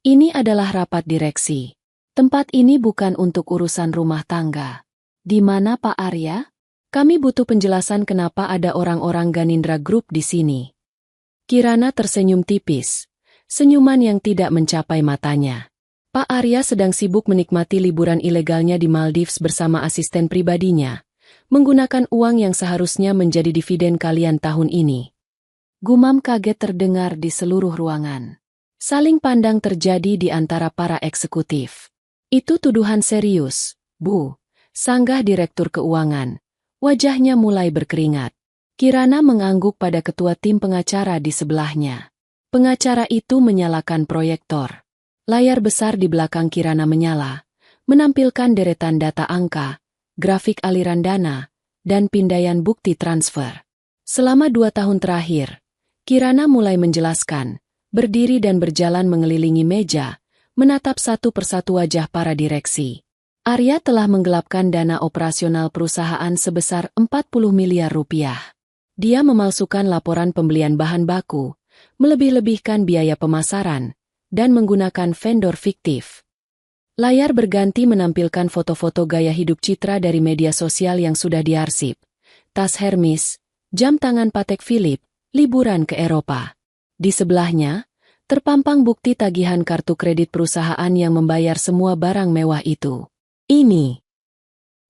A: Ini adalah rapat direksi. Tempat ini bukan untuk urusan rumah tangga. Di mana Pak Arya? Kami butuh penjelasan kenapa ada orang-orang Ganindra Group di sini. Kirana tersenyum tipis. Senyuman yang tidak mencapai matanya. Pak Arya sedang sibuk menikmati liburan ilegalnya di Maldives bersama asisten pribadinya, menggunakan uang yang seharusnya menjadi dividen kalian tahun ini. Gumam kaget terdengar di seluruh ruangan. Saling pandang terjadi di antara para eksekutif. Itu tuduhan serius, Bu, sanggah Direktur Keuangan. Wajahnya mulai berkeringat. Kirana mengangguk pada ketua tim pengacara di sebelahnya. Pengacara itu menyalakan proyektor. Layar besar di belakang Kirana menyala, menampilkan deretan data angka, grafik aliran dana, dan pindaian bukti transfer. Selama 2 tahun terakhir, Kirana mulai menjelaskan, berdiri dan berjalan mengelilingi meja, menatap satu persatu wajah para direksi. Arya telah menggelapkan dana operasional perusahaan sebesar 40 miliar rupiah. Dia memalsukan laporan pembelian bahan baku, melebih-lebihkan biaya pemasaran, dan menggunakan vendor fiktif. Layar berganti menampilkan foto-foto gaya hidup Citra dari media sosial yang sudah diarsip. Tas Hermes, jam tangan Patek Philippe, liburan ke Eropa. Di sebelahnya, terpampang bukti tagihan kartu kredit perusahaan yang membayar semua barang mewah itu. Ini.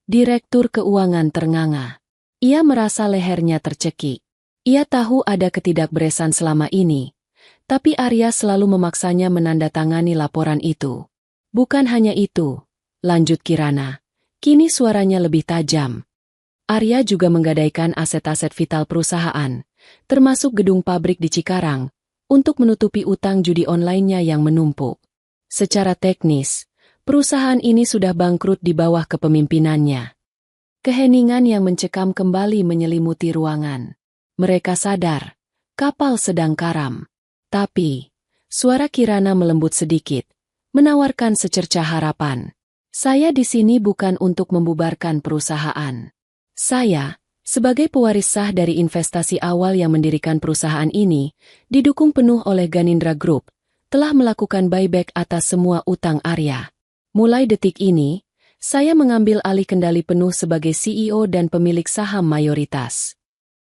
A: Direktur Keuangan ternganga. Ia merasa lehernya tercekik. Ia tahu ada ketidakberesan selama ini. Tapi Arya selalu memaksanya menandatangani laporan itu. Bukan hanya itu, lanjut Kirana. Kini suaranya lebih tajam. Arya juga menggadaikan aset-aset vital perusahaan, termasuk gedung pabrik di Cikarang, untuk menutupi utang judi online-nya yang menumpuk. Secara teknis, perusahaan ini sudah bangkrut di bawah kepemimpinannya. Keheningan yang mencekam kembali menyelimuti ruangan. Mereka sadar, kapal sedang karam. Tapi, suara Kirana melembut sedikit, menawarkan secercah harapan. Saya di sini bukan untuk membubarkan perusahaan. Saya, sebagai pewaris sah dari investasi awal yang mendirikan perusahaan ini, didukung penuh oleh Ganindra Group, telah melakukan buyback atas semua utang Arya. Mulai detik ini, saya mengambil alih kendali penuh sebagai CEO dan pemilik saham mayoritas.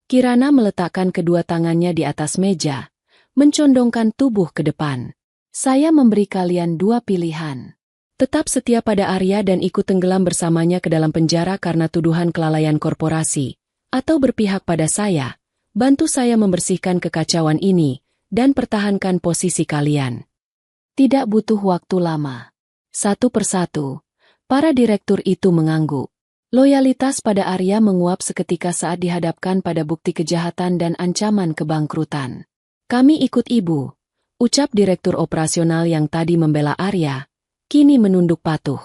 A: Kirana meletakkan kedua tangannya di atas meja, mencondongkan tubuh ke depan. Saya memberi kalian 2 pilihan. Tetap setia pada Arya dan ikut tenggelam bersamanya ke dalam penjara karena tuduhan kelalaian korporasi, atau berpihak pada saya, bantu saya membersihkan kekacauan ini, dan pertahankan posisi kalian. Tidak butuh waktu lama. Satu persatu, para direktur itu mengangguk. Loyalitas pada Arya menguap seketika saat dihadapkan pada bukti kejahatan dan ancaman kebangkrutan. Kami ikut Ibu, ucap direktur operasional yang tadi membela Arya, kini menunduk patuh.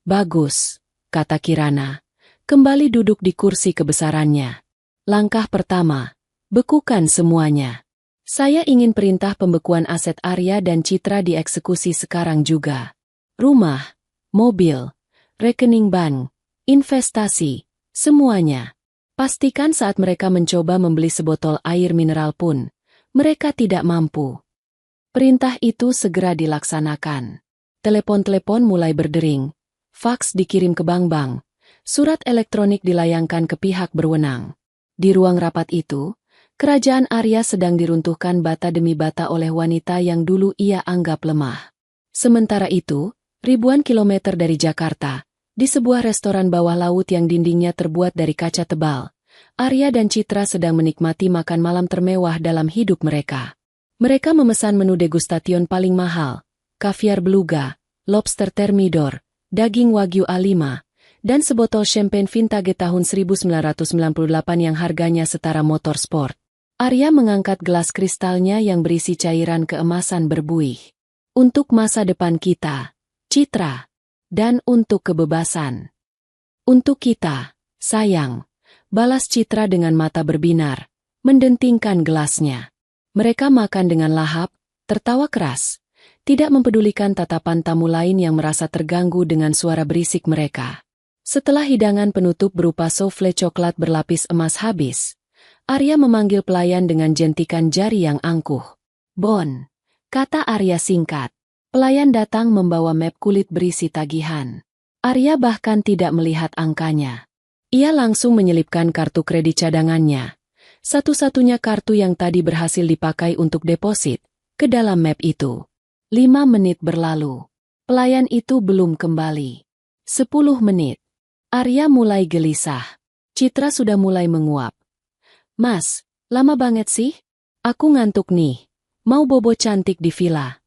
A: Bagus, kata Kirana, kembali duduk di kursi kebesarannya. Langkah pertama, bekukan semuanya. Saya ingin perintah pembekuan aset Arya dan Citra dieksekusi sekarang juga. Rumah, mobil, rekening bank, investasi, semuanya. Pastikan saat mereka mencoba membeli sebotol air mineral pun, mereka tidak mampu. Perintah itu segera dilaksanakan. Telepon-telepon mulai berdering, faks dikirim ke bank-bank, surat elektronik dilayangkan ke pihak berwenang. Di ruang rapat itu, kerajaan Arya sedang diruntuhkan bata demi bata oleh wanita yang dulu ia anggap lemah. Sementara itu, ribuan kilometer dari Jakarta, di sebuah restoran bawah laut yang dindingnya terbuat dari kaca tebal, Arya dan Citra sedang menikmati makan malam termewah dalam hidup mereka. Mereka memesan menu degustation paling mahal, kaviar beluga, lobster thermidor, daging wagyu A5, dan sebotol champagne vintage tahun 1998 yang harganya setara motor sport. Arya mengangkat gelas kristalnya yang berisi cairan keemasan berbuih. Untuk masa depan kita, Citra, dan untuk kebebasan. Untuk kita, sayang. Balas Citra dengan mata berbinar, mendentingkan gelasnya. Mereka makan dengan lahap, tertawa keras, tidak mempedulikan tatapan tamu lain yang merasa terganggu dengan suara berisik mereka. Setelah hidangan penutup berupa souffle coklat berlapis emas habis, Arya memanggil pelayan dengan jentikan jari yang angkuh. Bon, kata Arya singkat. Pelayan datang membawa map kulit berisi tagihan. Arya bahkan tidak melihat angkanya. Ia langsung menyelipkan kartu kredit cadangannya, satu-satunya kartu yang tadi berhasil dipakai untuk deposit, ke dalam map itu. 5 menit berlalu. Pelayan itu belum kembali. 10 menit. Arya mulai gelisah. Citra sudah mulai menguap. "Mas, lama banget sih? Aku ngantuk nih. Mau bobo cantik di villa."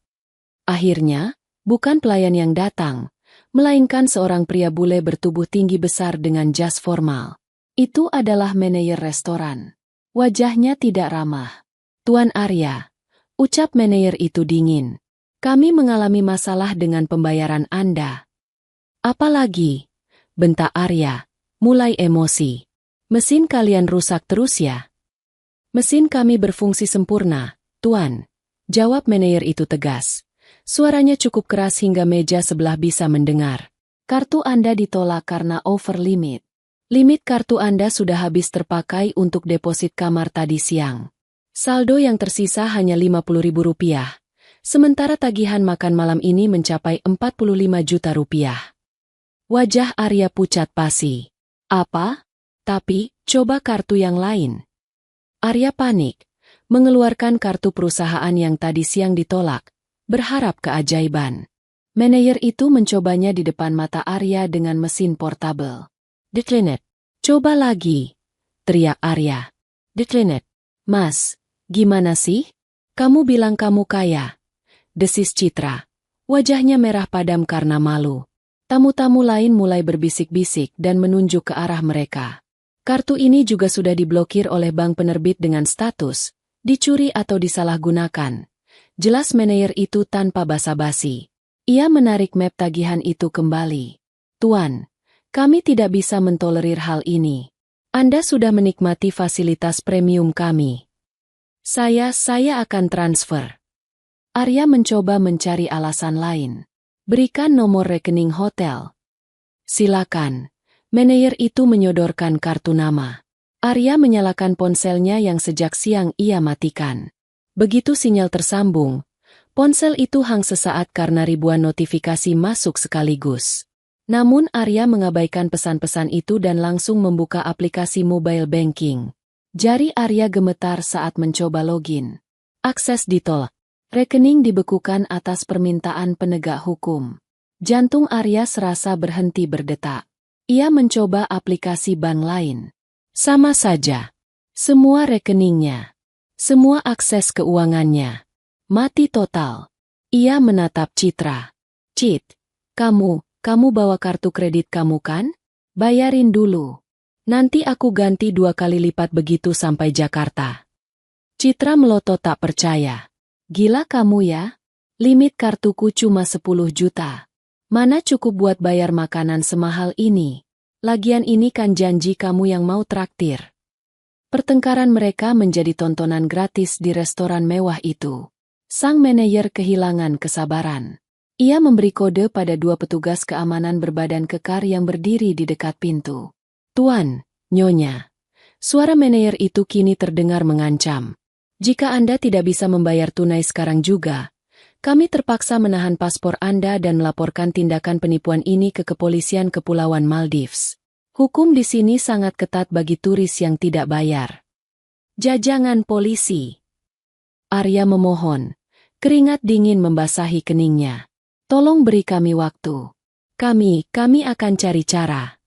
A: Akhirnya, bukan pelayan yang datang, melainkan seorang pria bule bertubuh tinggi besar dengan jas formal. Itu adalah manajer restoran. Wajahnya tidak ramah. "Tuan Arya," ucap manajer itu dingin. "Kami mengalami masalah dengan pembayaran Anda." "Apalagi?" bentak Arya, mulai emosi. "Mesin kalian rusak terus ya?" "Mesin kami berfungsi sempurna, Tuan," jawab manajer itu tegas. Suaranya cukup keras hingga meja sebelah bisa mendengar. "Kartu Anda ditolak karena over limit. Limit kartu Anda sudah habis terpakai untuk deposit kamar tadi siang. Saldo yang tersisa hanya Rp50.000, sementara tagihan makan malam ini mencapai Rp45 juta. Wajah Arya pucat pasi. "Apa? Tapi, coba kartu yang lain." Arya panik, mengeluarkan kartu perusahaan yang tadi siang ditolak, berharap keajaiban. Manajer itu mencobanya di depan mata Arya dengan mesin portabel. "Decline. Coba lagi," teriak Arya. "Decline. Mas, gimana sih? Kamu bilang kamu kaya," desis Citra. Wajahnya merah padam karena malu. Tamu-tamu lain mulai berbisik-bisik dan menunjuk ke arah mereka. Kartu ini juga sudah diblokir oleh bank penerbit dengan status dicuri atau disalahgunakan. Jelas manajer itu tanpa basa-basi. Ia menarik map tagihan itu kembali. "Tuan, kami tidak bisa mentolerir hal ini. Anda sudah menikmati fasilitas premium kami. Saya akan transfer." Arya mencoba mencari alasan lain. "Berikan nomor rekening hotel." "Silakan." Manajer itu menyodorkan kartu nama. Arya menyalakan ponselnya yang sejak siang ia matikan. Begitu sinyal tersambung, ponsel itu hang sesaat karena ribuan notifikasi masuk sekaligus. Namun Arya mengabaikan pesan-pesan itu dan langsung membuka aplikasi mobile banking. Jari Arya gemetar saat mencoba login. Akses ditolak. Rekening dibekukan atas permintaan penegak hukum. Jantung Arya serasa berhenti berdetak. Ia mencoba aplikasi bank lain. Sama saja. Semua rekeningnya, semua akses keuangannya mati total. Ia menatap Citra. "Cit, kamu bawa kartu kredit kamu kan? Bayarin dulu. Nanti aku ganti 2 kali lipat begitu sampai Jakarta." Citra melotot tak percaya. "Gila kamu ya? Limit kartuku cuma 10 juta. Mana cukup buat bayar makanan semahal ini? Lagian ini kan janji kamu yang mau traktir." Pertengkaran mereka menjadi tontonan gratis di restoran mewah itu. Sang manajer kehilangan kesabaran. Ia memberi kode pada 2 petugas keamanan berbadan kekar yang berdiri di dekat pintu. "Tuan, Nyonya." Suara manajer itu kini terdengar mengancam. "Jika Anda tidak bisa membayar tunai sekarang juga, kami terpaksa menahan paspor Anda dan melaporkan tindakan penipuan ini ke Kepolisian Kepulauan Maldives. Hukum di sini sangat ketat bagi turis yang tidak bayar." "Jajangan polisi." Arya memohon. Keringat dingin membasahi keningnya. "Tolong beri kami waktu. Kami akan cari cara."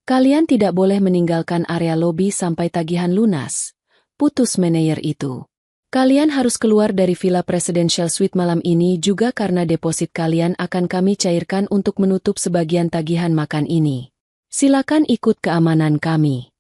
A: "Kalian tidak boleh meninggalkan area lobi sampai tagihan lunas," putus manajer itu. "Kalian harus keluar dari Villa Presidential Suite malam ini juga karena deposit kalian akan kami cairkan untuk menutup sebagian tagihan makan ini. Silakan ikut keamanan kami."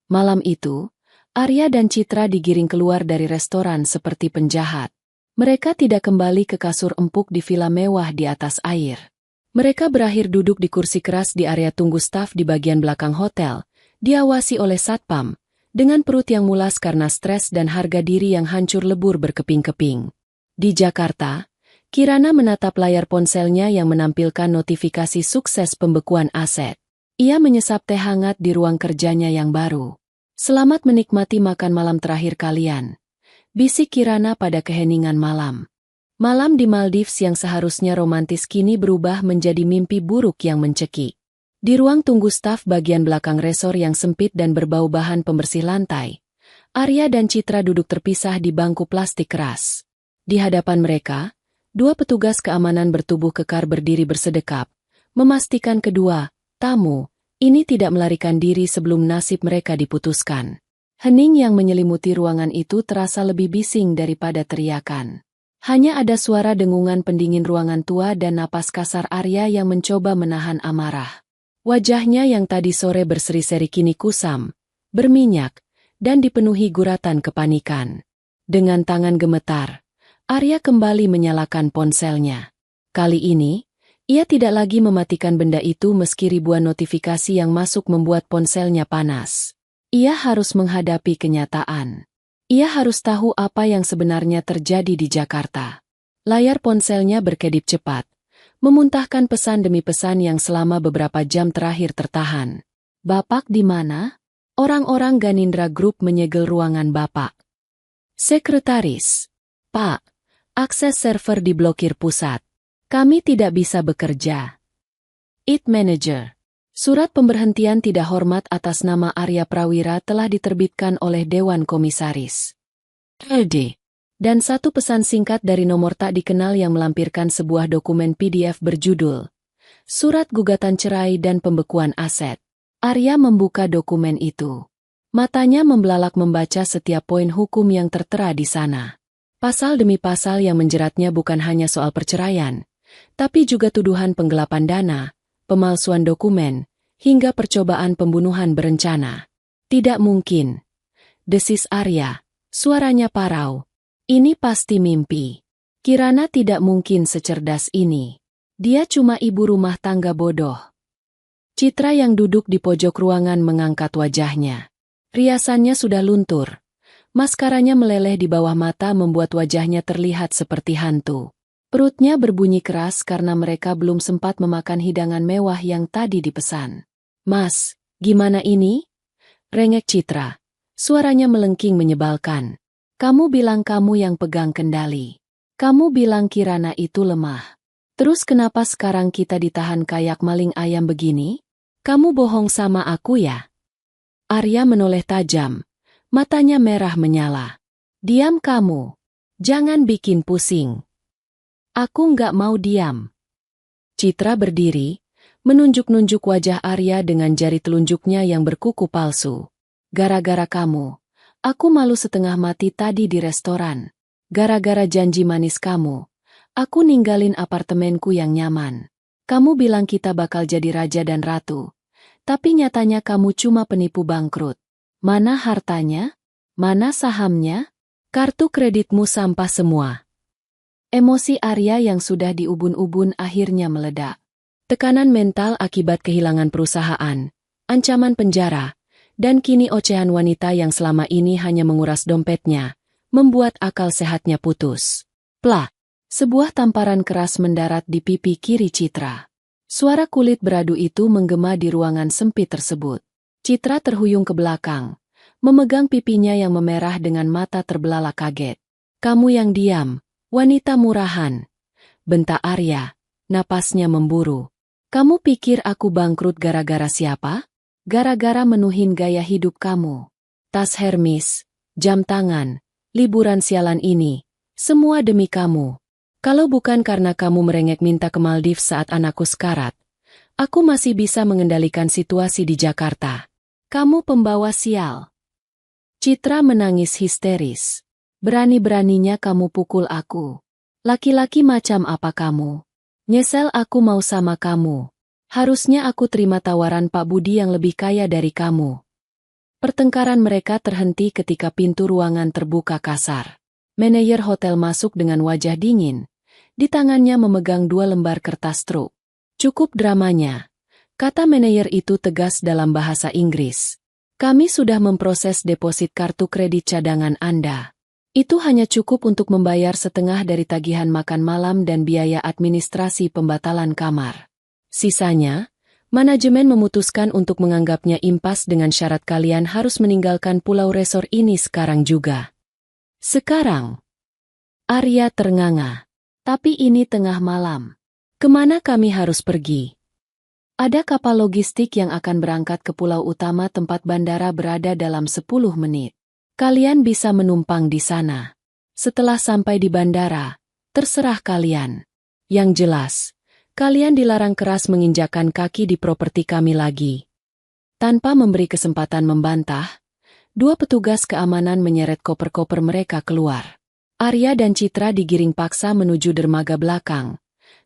A: Malam itu, Arya dan Citra digiring keluar dari restoran seperti penjahat. Mereka tidak kembali ke kasur empuk di villa mewah di atas air. Mereka berakhir duduk di kursi keras di area tunggu staf di bagian belakang hotel, diawasi oleh satpam, dengan perut yang mulas karena stres dan harga diri yang hancur lebur berkeping-keping. Di Jakarta, Kirana menatap layar ponselnya yang menampilkan notifikasi sukses pembekuan aset. Ia menyesap teh hangat di ruang kerjanya yang baru. "Selamat menikmati makan malam terakhir kalian," bisik Kirana pada keheningan malam. Malam di Maldives yang seharusnya romantis kini berubah menjadi mimpi buruk yang mencekik. Di ruang tunggu staf bagian belakang resor yang sempit dan berbau bahan pembersih lantai, Arya dan Citra duduk terpisah di bangku plastik keras. Di hadapan mereka, dua petugas keamanan bertubuh kekar berdiri bersedekap, memastikan kedua tamu ini tidak melarikan diri sebelum nasib mereka diputuskan. Hening yang menyelimuti ruangan itu terasa lebih bising daripada teriakan. Hanya ada suara dengungan pendingin ruangan tua dan napas kasar Arya yang mencoba menahan amarah. Wajahnya yang tadi sore berseri-seri kini kusam, berminyak, dan dipenuhi guratan kepanikan. Dengan tangan gemetar, Arya kembali menyalakan ponselnya. Kali ini, ia tidak lagi mematikan benda itu meski ribuan notifikasi yang masuk membuat ponselnya panas. Ia harus menghadapi kenyataan. Ia harus tahu apa yang sebenarnya terjadi di Jakarta. Layar ponselnya berkedip cepat, memuntahkan pesan demi pesan yang selama beberapa jam terakhir tertahan. "Bapak di mana?" Orang-orang Ganindra Group menyegel ruangan Bapak. Sekretaris. "Pak, akses server diblokir pusat. Kami tidak bisa bekerja." IT Manager. Surat pemberhentian tidak hormat atas nama Arya Prawira telah diterbitkan oleh Dewan Komisaris. LD. Dan satu pesan singkat dari nomor tak dikenal yang melampirkan sebuah dokumen PDF berjudul Surat Gugatan Cerai dan Pembekuan Aset. Arya membuka dokumen itu. Matanya membelalak membaca setiap poin hukum yang tertera di sana. Pasal demi pasal yang menjeratnya bukan hanya soal perceraian, tapi juga tuduhan penggelapan dana, pemalsuan dokumen, hingga percobaan pembunuhan berencana. "Tidak mungkin," desis Arya, suaranya parau. "Ini pasti mimpi. Kirana tidak mungkin secerdas ini. Dia cuma ibu rumah tangga bodoh." Citra yang duduk di pojok ruangan mengangkat wajahnya. Riasannya sudah luntur. Maskaranya meleleh di bawah mata membuat wajahnya terlihat seperti hantu. Perutnya berbunyi keras karena mereka belum sempat memakan hidangan mewah yang tadi dipesan. "Mas, gimana ini?" rengek Citra. Suaranya melengking menyebalkan. "Kamu bilang kamu yang pegang kendali. Kamu bilang Kirana itu lemah. Terus kenapa sekarang kita ditahan kayak maling ayam begini? Kamu bohong sama aku ya?" Arya menoleh tajam. Matanya merah menyala. "Diam kamu. Jangan bikin pusing." "Aku nggak mau diam." Citra berdiri, menunjuk-nunjuk wajah Arya dengan jari telunjuknya yang berkuku palsu. "Gara-gara kamu, aku malu setengah mati tadi di restoran. Gara-gara janji manis kamu, aku ninggalin apartemenku yang nyaman. Kamu bilang kita bakal jadi raja dan ratu. Tapi nyatanya kamu cuma penipu bangkrut. Mana hartanya? Mana sahamnya? Kartu kreditmu sampah semua." Emosi Arya yang sudah diubun-ubun akhirnya meledak. Tekanan mental akibat kehilangan perusahaan, ancaman penjara, dan kini ocehan wanita yang selama ini hanya menguras dompetnya, membuat akal sehatnya putus. Plak! Sebuah tamparan keras mendarat di pipi kiri Citra. Suara kulit beradu itu menggema di ruangan sempit tersebut. Citra terhuyung ke belakang, memegang pipinya yang memerah dengan mata terbelalak kaget. "Kamu yang diam, wanita murahan," bentak Arya, napasnya memburu. "Kamu pikir aku bangkrut gara-gara siapa? Gara-gara menuhin gaya hidup kamu. Tas Hermes, jam tangan, liburan sialan ini, semua demi kamu. Kalau bukan karena kamu merengek minta ke Maldives saat anakku sekarat, aku masih bisa mengendalikan situasi di Jakarta. Kamu pembawa sial." Citra menangis histeris. "Berani-beraninya kamu pukul aku. Laki-laki macam apa kamu? Nyesel aku mau sama kamu. Harusnya aku terima tawaran Pak Budi yang lebih kaya dari kamu." Pertengkaran mereka terhenti ketika pintu ruangan terbuka kasar. Manajer hotel masuk dengan wajah dingin. Di tangannya memegang 2 lembar kertas truk. "Cukup dramanya," kata manajer itu tegas dalam bahasa Inggris. "Kami sudah memproses deposit kartu kredit cadangan Anda. Itu hanya cukup untuk membayar setengah dari tagihan makan malam dan biaya administrasi pembatalan kamar. Sisanya, manajemen memutuskan untuk menganggapnya impas dengan syarat kalian harus meninggalkan pulau resor ini sekarang juga." "Sekarang?" Arya ternganga. Tapi ini tengah malam. Kemana kami harus pergi? Ada kapal logistik yang akan berangkat ke pulau utama tempat bandara berada dalam 10 menit. Kalian bisa menumpang di sana. Setelah sampai di bandara, terserah kalian. Yang jelas, kalian dilarang keras menginjakkan kaki di properti kami lagi. Tanpa memberi kesempatan membantah, dua petugas keamanan menyeret koper-koper mereka keluar. Arya dan Citra digiring paksa menuju dermaga belakang,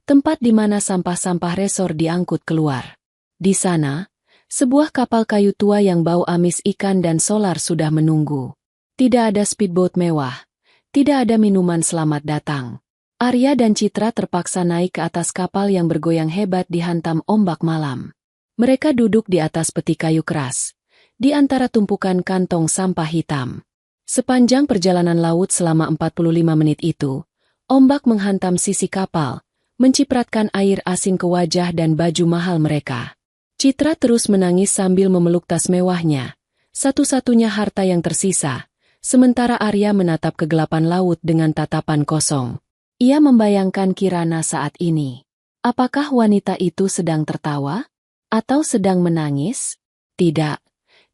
A: tempat di mana sampah-sampah resor diangkut keluar. Di sana, sebuah kapal kayu tua yang bau amis ikan dan solar sudah menunggu. Tidak ada speedboat mewah, tidak ada minuman selamat datang. Arya dan Citra terpaksa naik ke atas kapal yang bergoyang hebat dihantam ombak malam. Mereka duduk di atas peti kayu keras, di antara tumpukan kantong sampah hitam. Sepanjang perjalanan laut selama 45 menit itu, ombak menghantam sisi kapal, mencipratkan air asin ke wajah dan baju mahal mereka. Citra terus menangis sambil memeluk tas mewahnya, satu-satunya harta yang tersisa, sementara Arya menatap kegelapan laut dengan tatapan kosong. Ia membayangkan Kirana saat ini. Apakah wanita itu sedang tertawa? Atau sedang menangis? Tidak.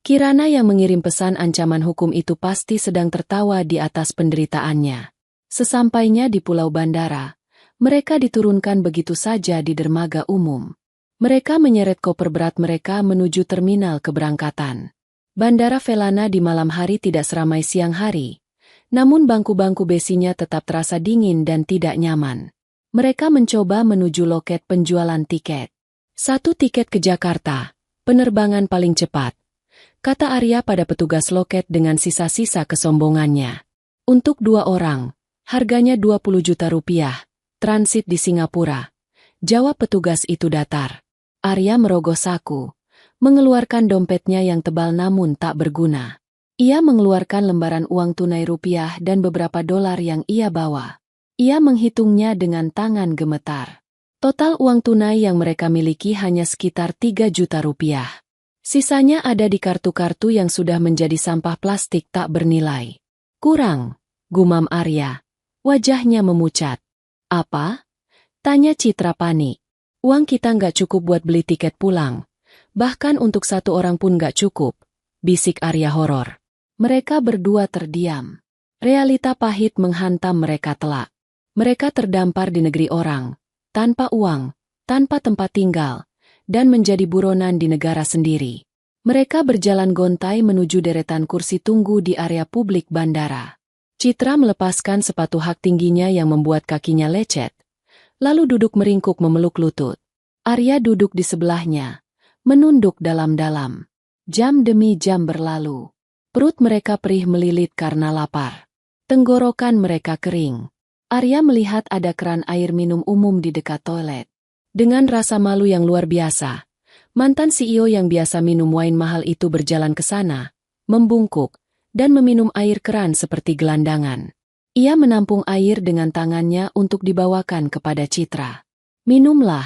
A: Kirana yang mengirim pesan ancaman hukum itu pasti sedang tertawa di atas penderitaannya. Sesampainya di pulau bandara, mereka diturunkan begitu saja di dermaga umum. Mereka menyeret koper berat mereka menuju terminal keberangkatan. Bandara Velana di malam hari tidak seramai siang hari, namun bangku-bangku besinya tetap terasa dingin dan tidak nyaman. Mereka mencoba menuju loket penjualan tiket. 1 tiket ke Jakarta, penerbangan paling cepat, kata Arya pada petugas loket dengan sisa-sisa kesombongannya. Untuk 2 orang, harganya 20 juta rupiah, transit di Singapura. Jawab petugas itu datar. Arya merogoh saku, mengeluarkan dompetnya yang tebal namun tak berguna. Ia mengeluarkan lembaran uang tunai rupiah dan beberapa dolar yang ia bawa. Ia menghitungnya dengan tangan gemetar. Total uang tunai yang mereka miliki hanya sekitar 3 juta rupiah. Sisanya ada di kartu-kartu yang sudah menjadi sampah plastik tak bernilai. Kurang, gumam Arya. Wajahnya memucat. Apa? Tanya Citra panik. Uang kita nggak cukup buat beli tiket pulang. Bahkan untuk 1 orang pun nggak cukup, bisik Arya horor. Mereka berdua terdiam. Realita pahit menghantam mereka telak. Mereka terdampar di negeri orang, tanpa uang, tanpa tempat tinggal, dan menjadi buronan di negara sendiri. Mereka berjalan gontai menuju deretan kursi tunggu di area publik bandara. Citra melepaskan sepatu hak tingginya yang membuat kakinya lecet, lalu duduk meringkuk memeluk lutut. Arya duduk di sebelahnya, menunduk dalam-dalam. Jam demi jam berlalu. Perut mereka perih melilit karena lapar. Tenggorokan mereka kering. Arya melihat ada keran air minum umum di dekat toilet. Dengan rasa malu yang luar biasa, mantan CEO yang biasa minum wine mahal itu berjalan ke sana, membungkuk, dan meminum air keran seperti gelandangan. Ia menampung air dengan tangannya untuk dibawakan kepada Citra. Minumlah,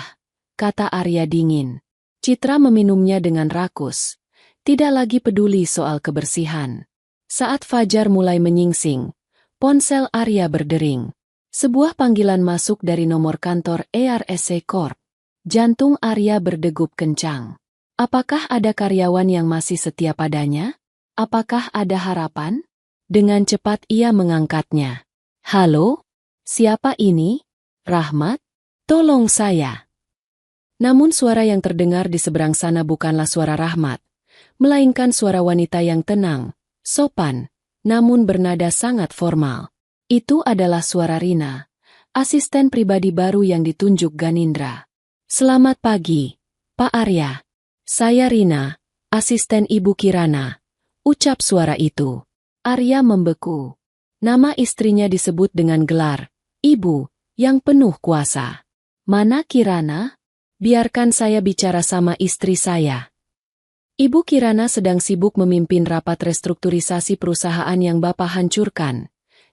A: kata Arya dingin. Citra meminumnya dengan rakus, tidak lagi peduli soal kebersihan. Saat fajar mulai menyingsing, ponsel Arya berdering. Sebuah panggilan masuk dari nomor kantor ERSC Corp. Jantung Arya berdegup kencang. Apakah ada karyawan yang masih setia padanya? Apakah ada harapan? Dengan cepat ia mengangkatnya. Halo? Siapa ini? Rahmat? Tolong saya. Namun suara yang terdengar di seberang sana bukanlah suara Rahmat, melainkan suara wanita yang tenang, sopan, namun bernada sangat formal. Itu adalah suara Rina, asisten pribadi baru yang ditunjuk Ganindra. Selamat pagi, Pak Arya. Saya Rina, asisten Ibu Kirana. Ucap suara itu. Arya membeku. Nama istrinya disebut dengan gelar, Ibu, yang penuh kuasa. Mana Kirana? Biarkan saya bicara sama istri saya. Ibu Kirana sedang sibuk memimpin rapat restrukturisasi perusahaan yang Bapak hancurkan.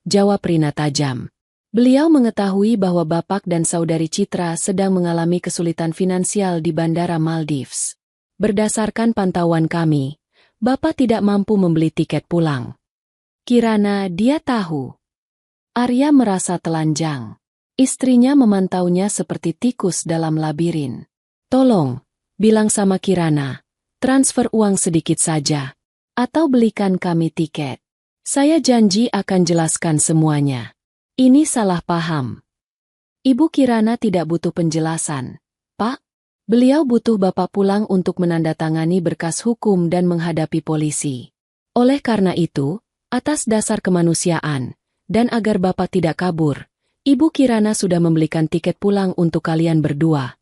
A: Jawab Rina tajam. Beliau mengetahui bahwa Bapak dan saudari Citra sedang mengalami kesulitan finansial di Bandara Maldives. Berdasarkan pantauan kami, Bapak tidak mampu membeli tiket pulang. Kirana dia tahu. Arya merasa telanjang. Istrinya memantaunya seperti tikus dalam labirin. Tolong, bilang sama Kirana, transfer uang sedikit saja. Atau belikan kami tiket. Saya janji akan jelaskan semuanya. Ini salah paham. Ibu Kirana tidak butuh penjelasan. Pak, beliau butuh Bapak pulang untuk menandatangani berkas hukum dan menghadapi polisi. Oleh karena itu, atas dasar kemanusiaan, dan agar Bapak tidak kabur, Ibu Kirana sudah membelikan tiket pulang untuk kalian berdua.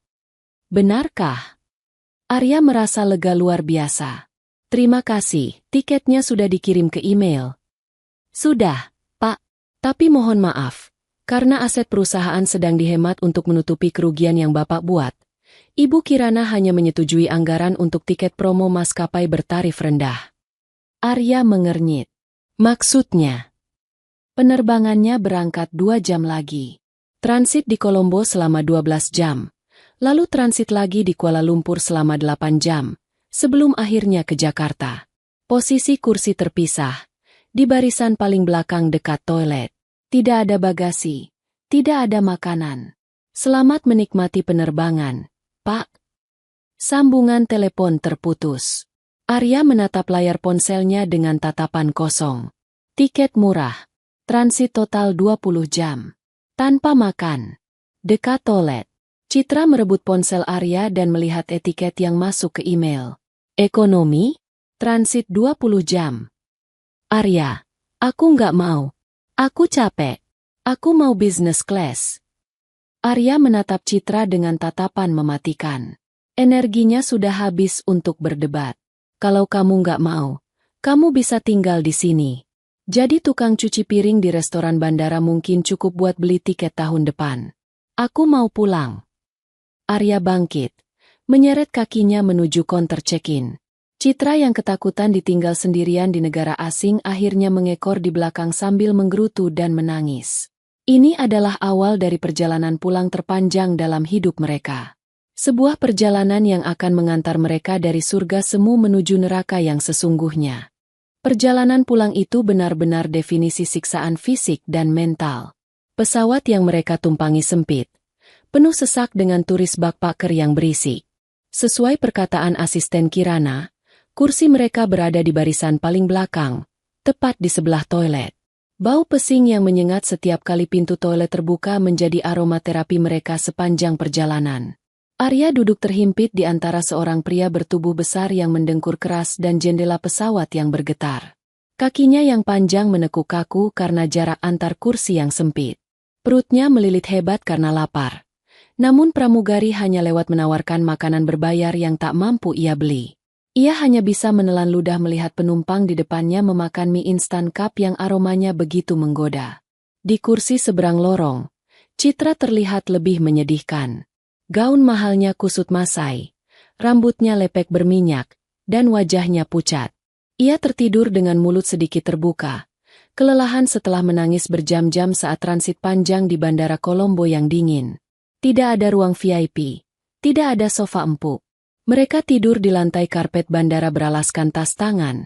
A: Benarkah? Arya merasa lega luar biasa. Terima kasih, tiketnya sudah dikirim ke email. Sudah, Pak. Tapi mohon maaf, karena aset perusahaan sedang dihemat untuk menutupi kerugian yang Bapak buat. Ibu Kirana hanya menyetujui anggaran untuk tiket promo maskapai bertarif rendah. Arya mengernyit. Maksudnya? Penerbangannya berangkat 2 jam lagi. Transit di Kolombo selama 12 jam. Lalu transit lagi di Kuala Lumpur selama 8 jam. Sebelum akhirnya ke Jakarta. Posisi kursi terpisah. Di barisan paling belakang dekat toilet. Tidak ada bagasi. Tidak ada makanan. Selamat menikmati penerbangan, Pak. Sambungan telepon terputus. Arya menatap layar ponselnya dengan tatapan kosong. Tiket murah. Transit total 20 jam. Tanpa makan. Dekat toilet. Citra merebut ponsel Arya dan melihat etiket yang masuk ke email. Ekonomi? Transit 20 jam. Arya, aku nggak mau. Aku capek. Aku mau business class. Arya menatap Citra dengan tatapan mematikan. Energinya sudah habis untuk berdebat. Kalau kamu nggak mau, kamu bisa tinggal di sini. Jadi tukang cuci piring di restoran bandara mungkin cukup buat beli tiket tahun depan. Aku mau pulang. Arya bangkit, menyeret kakinya menuju counter check-in. Citra yang ketakutan ditinggal sendirian di negara asing akhirnya mengekor di belakang sambil menggerutu dan menangis. Ini adalah awal dari perjalanan pulang terpanjang dalam hidup mereka. Sebuah perjalanan yang akan mengantar mereka dari surga semu menuju neraka yang sesungguhnya. Perjalanan pulang itu benar-benar definisi siksaan fisik dan mental. Pesawat yang mereka tumpangi sempit, penuh sesak dengan turis backpacker yang berisik. Sesuai perkataan asisten Kirana, kursi mereka berada di barisan paling belakang, tepat di sebelah toilet. Bau pesing yang menyengat setiap kali pintu toilet terbuka menjadi aromaterapi mereka sepanjang perjalanan. Arya duduk terhimpit di antara seorang pria bertubuh besar yang mendengkur keras dan jendela pesawat yang bergetar. Kakinya yang panjang menekuk kaku karena jarak antar kursi yang sempit. Perutnya melilit hebat karena lapar. Namun pramugari hanya lewat menawarkan makanan berbayar yang tak mampu ia beli. Ia hanya bisa menelan ludah melihat penumpang di depannya memakan mie instan cup yang aromanya begitu menggoda. Di kursi seberang lorong, Citra terlihat lebih menyedihkan. Gaun mahalnya kusut masai, rambutnya lepek berminyak, dan wajahnya pucat. Ia tertidur dengan mulut sedikit terbuka, kelelahan setelah menangis berjam-jam saat transit panjang di Bandara Kolombo yang dingin. Tidak ada ruang VIP, tidak ada sofa empuk. Mereka tidur di lantai karpet bandara beralaskan tas tangan,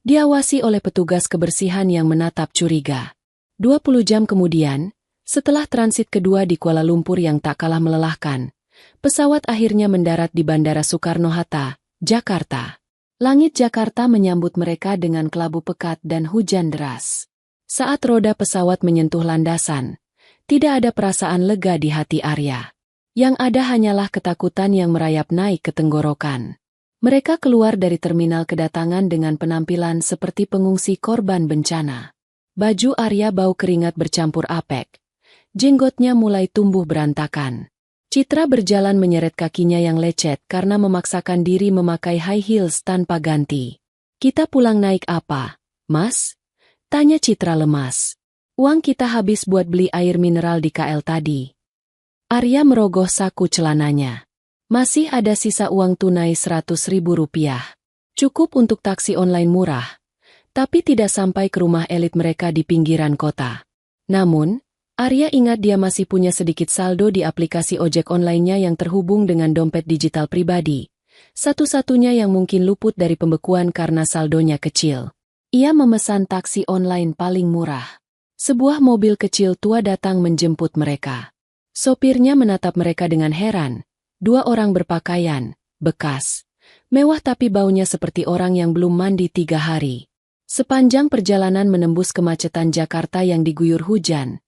A: diawasi oleh petugas kebersihan yang menatap curiga. 20 jam kemudian, setelah transit kedua di Kuala Lumpur yang tak kalah melelahkan, pesawat akhirnya mendarat di Bandara Soekarno-Hatta, Jakarta. Langit Jakarta menyambut mereka dengan kelabu pekat dan hujan deras. Saat roda pesawat menyentuh landasan, tidak ada perasaan lega di hati Arya. Yang ada hanyalah ketakutan yang merayap naik ke tenggorokan. Mereka keluar dari terminal kedatangan dengan penampilan seperti pengungsi korban bencana. Baju Arya bau keringat bercampur apek. Jenggotnya mulai tumbuh berantakan. Citra berjalan menyeret kakinya yang lecet karena memaksakan diri memakai high heels tanpa ganti. Kita pulang naik apa, Mas? Tanya Citra lemas. Uang kita habis buat beli air mineral di KL tadi. Arya merogoh saku celananya. Masih ada sisa uang tunai Rp100.000. Cukup untuk taksi online murah, tapi tidak sampai ke rumah elit mereka di pinggiran kota. Namun, Arya ingat dia masih punya sedikit saldo di aplikasi ojek online-nya yang terhubung dengan dompet digital pribadi. Satu-satunya yang mungkin luput dari pembekuan karena saldonya kecil. Ia memesan taksi online paling murah. Sebuah mobil kecil tua datang menjemput mereka. Sopirnya menatap mereka dengan heran. Dua orang berpakaian bekas, mewah tapi baunya seperti orang yang belum mandi 3 hari. Sepanjang perjalanan menembus kemacetan Jakarta yang diguyur hujan,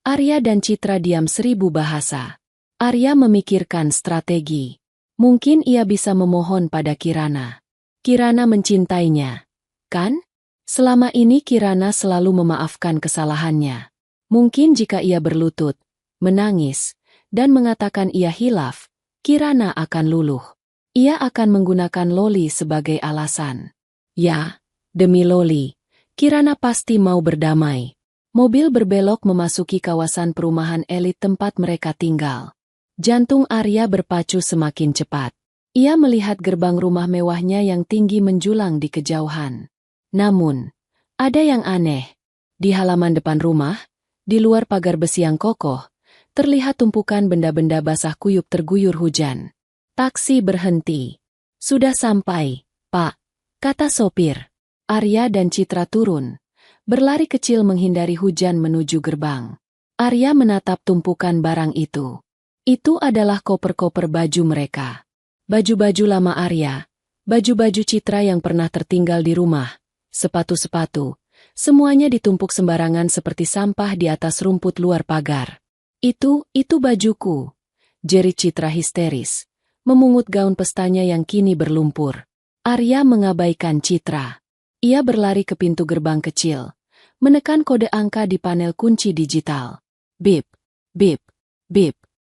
A: Arya dan Citra diam 1000 bahasa. Arya memikirkan strategi. Mungkin ia bisa memohon pada Kirana. Kirana mencintainya, kan? Selama ini Kirana selalu memaafkan kesalahannya. Mungkin jika ia berlutut, menangis, dan mengatakan ia hilaf, Kirana akan luluh. Ia akan menggunakan Loli sebagai alasan. Ya, demi Loli, Kirana pasti mau berdamai. Mobil berbelok memasuki kawasan perumahan elit tempat mereka tinggal. Jantung Arya berpacu semakin cepat. Ia melihat gerbang rumah mewahnya yang tinggi menjulang di kejauhan. Namun, ada yang aneh. Di halaman depan rumah, di luar pagar besi yang kokoh, terlihat tumpukan benda-benda basah kuyup terguyur hujan. Taksi berhenti. Sudah sampai, Pak, kata sopir. Arya dan Citra turun, berlari kecil menghindari hujan menuju gerbang. Arya menatap tumpukan barang itu. Itu adalah koper-koper baju mereka. Baju-baju lama Arya, baju-baju Citra yang pernah tertinggal di rumah, sepatu-sepatu, semuanya ditumpuk sembarangan seperti sampah di atas rumput luar pagar. Itu bajuku, jerit Citra histeris, memungut gaun pestanya yang kini berlumpur. Arya mengabaikan Citra. Ia berlari ke pintu gerbang kecil, menekan kode angka di panel kunci digital. Bip, bip, bip.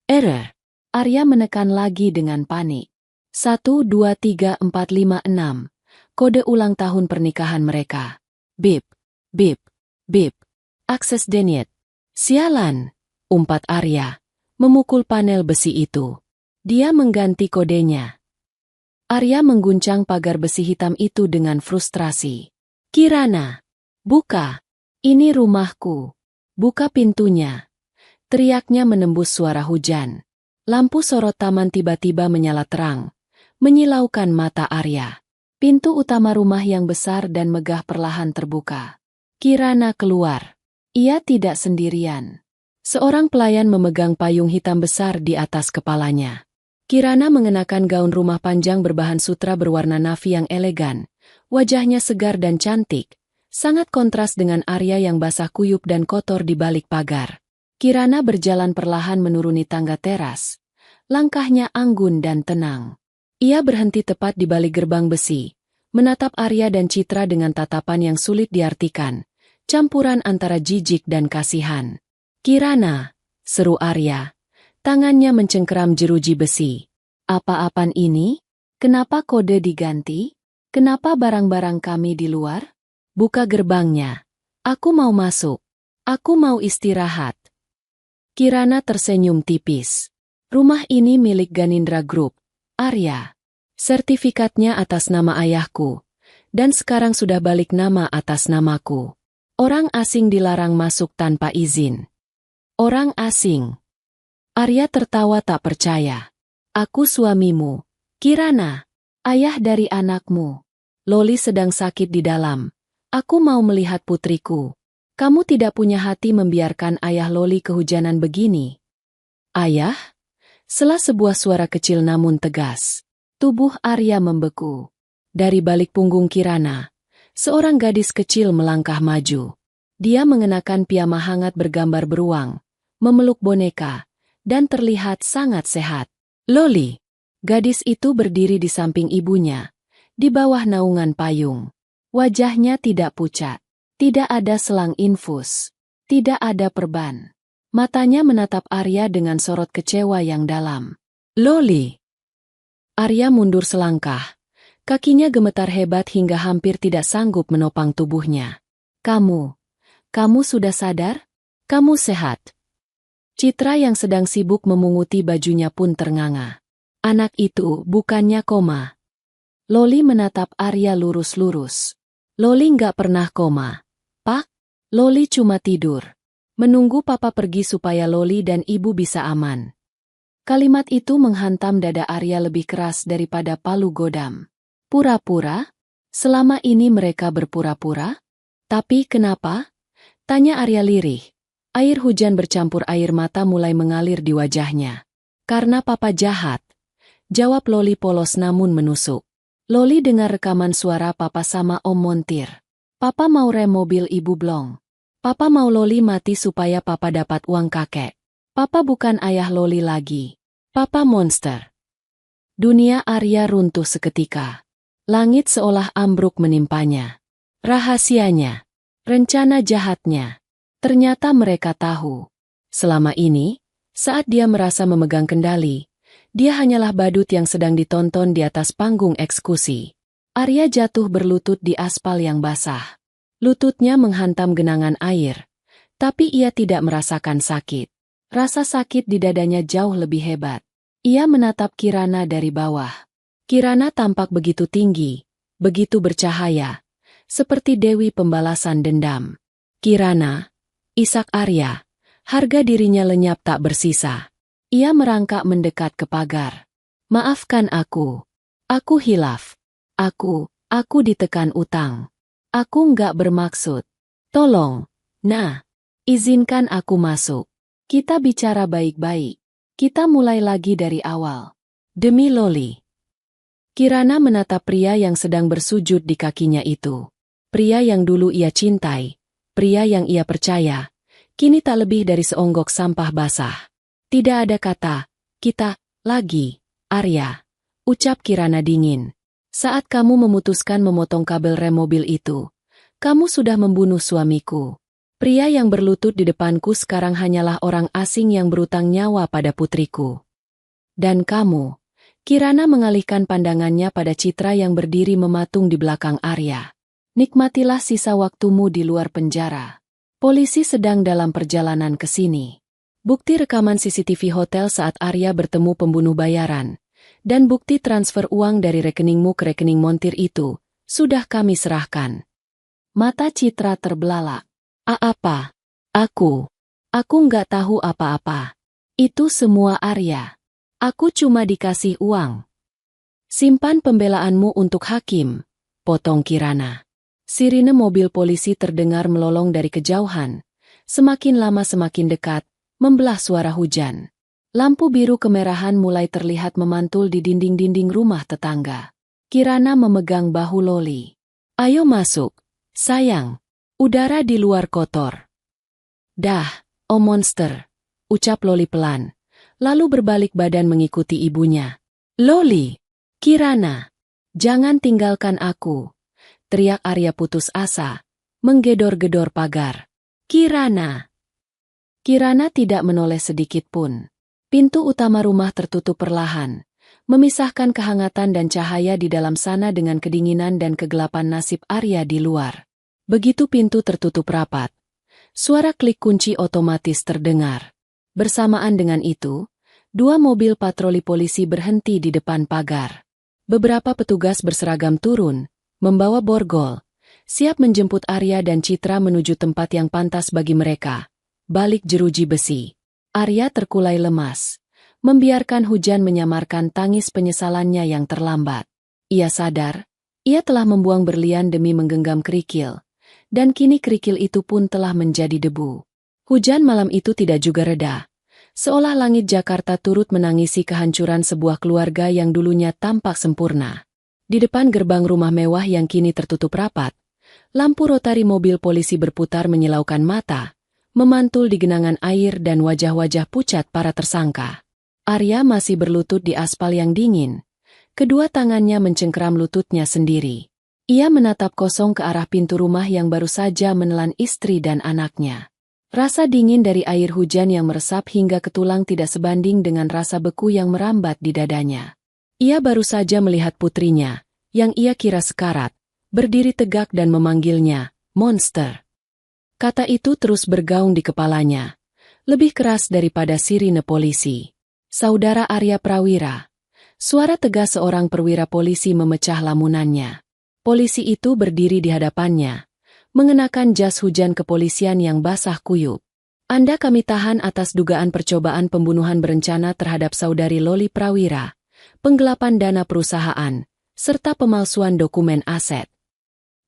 A: Error. Arya menekan lagi dengan panik. 123456. Kode ulang tahun pernikahan mereka. Bip, bip, bip. Akses denied. Sialan, umpat Arya, memukul panel besi itu. Dia mengganti kodenya. Arya mengguncang pagar besi hitam itu dengan frustrasi. Kirana, buka. Ini rumahku. Buka pintunya. Teriaknya menembus suara hujan. Lampu sorot taman tiba-tiba menyala terang, menyilaukan mata Arya. Pintu utama rumah yang besar dan megah perlahan terbuka. Kirana keluar. Ia tidak sendirian. Seorang pelayan memegang payung hitam besar di atas kepalanya. Kirana mengenakan gaun rumah panjang berbahan sutra berwarna navy yang elegan. Wajahnya segar dan cantik, sangat kontras dengan Arya yang basah kuyup dan kotor di balik pagar. Kirana berjalan perlahan menuruni tangga teras. Langkahnya anggun dan tenang. Ia berhenti tepat di balik gerbang besi, menatap Arya dan Citra dengan tatapan yang sulit diartikan, campuran antara jijik dan kasihan. Kirana, seru Arya. Tangannya mencengkeram jeruji besi. Apa-apaan ini? Kenapa kode diganti? Kenapa barang-barang kami di luar? Buka gerbangnya. Aku mau masuk. Aku mau istirahat. Kirana tersenyum tipis. Rumah ini milik Ganindra Group, Arya. Sertifikatnya atas nama ayahku, dan sekarang sudah balik nama atas namaku. Orang asing dilarang masuk tanpa izin. Orang asing. Arya tertawa tak percaya. Aku suamimu, Kirana, ayah dari anakmu. Loli sedang sakit di dalam. Aku mau melihat putriku. Kamu tidak punya hati membiarkan ayah Loli kehujanan begini. Ayah? Sela sebuah suara kecil namun tegas. Tubuh Arya membeku. Dari balik punggung Kirana, seorang gadis kecil melangkah maju. Dia mengenakan piyama hangat bergambar beruang, memeluk boneka, dan terlihat sangat sehat. Loli. Gadis itu berdiri di samping ibunya, di bawah naungan payung. Wajahnya tidak pucat. Tidak ada selang infus. Tidak ada perban. Matanya menatap Arya dengan sorot kecewa yang dalam. Loli. Arya mundur selangkah. Kakinya gemetar hebat hingga hampir tidak sanggup menopang tubuhnya. Kamu sudah sadar? Kamu sehat? Citra yang sedang sibuk memunguti bajunya pun ternganga. Anak itu bukannya koma. Loli menatap Arya lurus-lurus. Loli nggak pernah koma. Pak, Loli cuma tidur. Menunggu papa pergi supaya Loli dan ibu bisa aman. Kalimat itu menghantam dada Arya lebih keras daripada palu godam. Pura-pura? Selama ini mereka berpura-pura? Tapi kenapa? Tanya Arya lirih. Air hujan bercampur air mata mulai mengalir di wajahnya. Karena papa jahat, jawab Loli polos namun menusuk. Loli dengar rekaman suara papa sama Om Montir. Papa mau rem mobil ibu Blong. Papa mau Loli mati supaya papa dapat uang kakek. Papa bukan ayah Loli lagi. Papa monster. Dunia Arya runtuh seketika. Langit seolah ambruk menimpanya. Rahasianya, rencana jahatnya. Ternyata mereka tahu. Selama ini, saat dia merasa memegang kendali, dia hanyalah badut yang sedang ditonton di atas panggung eksekusi. Arya jatuh berlutut di aspal yang basah. Lututnya menghantam genangan air, tapi ia tidak merasakan sakit. Rasa sakit di dadanya jauh lebih hebat. Ia menatap Kirana dari bawah. Kirana tampak begitu tinggi, begitu bercahaya, seperti dewi pembalasan dendam. Kirana, isak Arya, harga dirinya lenyap tak bersisa. Ia merangkak mendekat ke pagar. Maafkan aku. Aku hilaf. Aku ditekan utang. Aku nggak bermaksud. Tolong, nah, izinkan aku masuk. Kita bicara baik-baik. Kita mulai lagi dari awal. Demi Loli. Kirana menatap pria yang sedang bersujud di kakinya itu. Pria yang dulu ia cintai. Pria yang ia percaya, kini tak lebih dari seonggok sampah basah. Tidak ada kata, kita, lagi, Arya, ucap Kirana dingin. Saat kamu memutuskan memotong kabel rem mobil itu, kamu sudah membunuh suamiku. Pria yang berlutut di depanku sekarang hanyalah orang asing yang berutang nyawa pada putriku. Dan kamu, Kirana mengalihkan pandangannya pada Citra yang berdiri mematung di belakang Arya. Nikmatilah sisa waktumu di luar penjara. Polisi sedang dalam perjalanan ke sini. Bukti rekaman CCTV hotel saat Arya bertemu pembunuh bayaran, dan bukti transfer uang dari rekeningmu ke rekening Montir itu, sudah kami serahkan. Mata Citra terbelalak. Apa? Aku nggak tahu apa-apa. Itu semua Arya. Aku cuma dikasih uang. Simpan pembelaanmu untuk hakim, potong Kirana. Sirine mobil polisi terdengar melolong dari kejauhan. Semakin lama semakin dekat, membelah suara hujan. Lampu biru kemerahan mulai terlihat memantul di dinding-dinding rumah tetangga. Kirana memegang bahu Loli. Ayo masuk, sayang. Udara di luar kotor. Dah, oh monster, ucap Loli pelan, lalu berbalik badan mengikuti ibunya. Loli, Kirana, jangan tinggalkan aku. Teriak Arya putus asa, menggedor-gedor pagar. Kirana! Kirana tidak menoleh sedikit pun. Pintu utama rumah tertutup perlahan, memisahkan kehangatan dan cahaya di dalam sana dengan kedinginan dan kegelapan nasib Arya di luar. Begitu pintu tertutup rapat, suara klik kunci otomatis terdengar. Bersamaan dengan itu, dua mobil patroli polisi berhenti di depan pagar. Beberapa petugas berseragam turun, membawa borgol, siap menjemput Arya dan Citra menuju tempat yang pantas bagi mereka, balik jeruji besi. Arya terkulai lemas, membiarkan hujan menyamarkan tangis penyesalannya yang terlambat. Ia sadar, ia telah membuang berlian demi menggenggam kerikil, dan kini kerikil itu pun telah menjadi debu. Hujan malam itu tidak juga reda, seolah langit Jakarta turut menangisi kehancuran sebuah keluarga yang dulunya tampak sempurna. Di depan gerbang rumah mewah yang kini tertutup rapat, lampu rotari mobil polisi berputar menyilaukan mata, memantul di genangan air dan wajah-wajah pucat para tersangka. Arya masih berlutut di aspal yang dingin, kedua tangannya mencengkeram lututnya sendiri. Ia menatap kosong ke arah pintu rumah yang baru saja menelan istri dan anaknya. Rasa dingin dari air hujan yang meresap hingga ke tulang tidak sebanding dengan rasa beku yang merambat di dadanya. Ia baru saja melihat putrinya, yang ia kira sekarat, berdiri tegak dan memanggilnya, monster. Kata itu terus bergaung di kepalanya, lebih keras daripada sirine polisi. Saudara Arya Prawira. Suara tegas seorang perwira polisi memecah lamunannya. Polisi itu berdiri di hadapannya, mengenakan jas hujan kepolisian yang basah kuyup. Anda kami tahan atas dugaan percobaan pembunuhan berencana terhadap saudari Loli Prawira, penggelapan dana perusahaan, serta pemalsuan dokumen aset.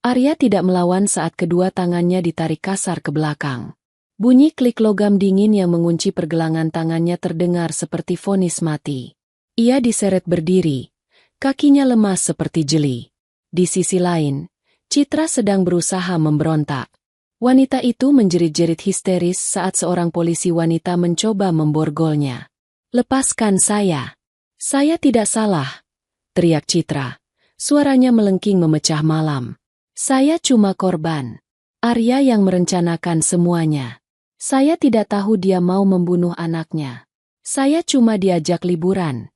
A: Arya tidak melawan saat kedua tangannya ditarik kasar ke belakang. Bunyi klik logam dingin yang mengunci pergelangan tangannya terdengar seperti vonis mati. Ia diseret berdiri, kakinya lemas seperti jeli. Di sisi lain, Citra sedang berusaha memberontak. Wanita itu menjerit-jerit histeris saat seorang polisi wanita mencoba memborgolnya. "Lepaskan saya! Saya tidak salah!" teriak Citra. Suaranya melengking memecah malam. "Saya cuma korban. Arya yang merencanakan semuanya. Saya tidak tahu dia mau membunuh anaknya. Saya cuma diajak liburan."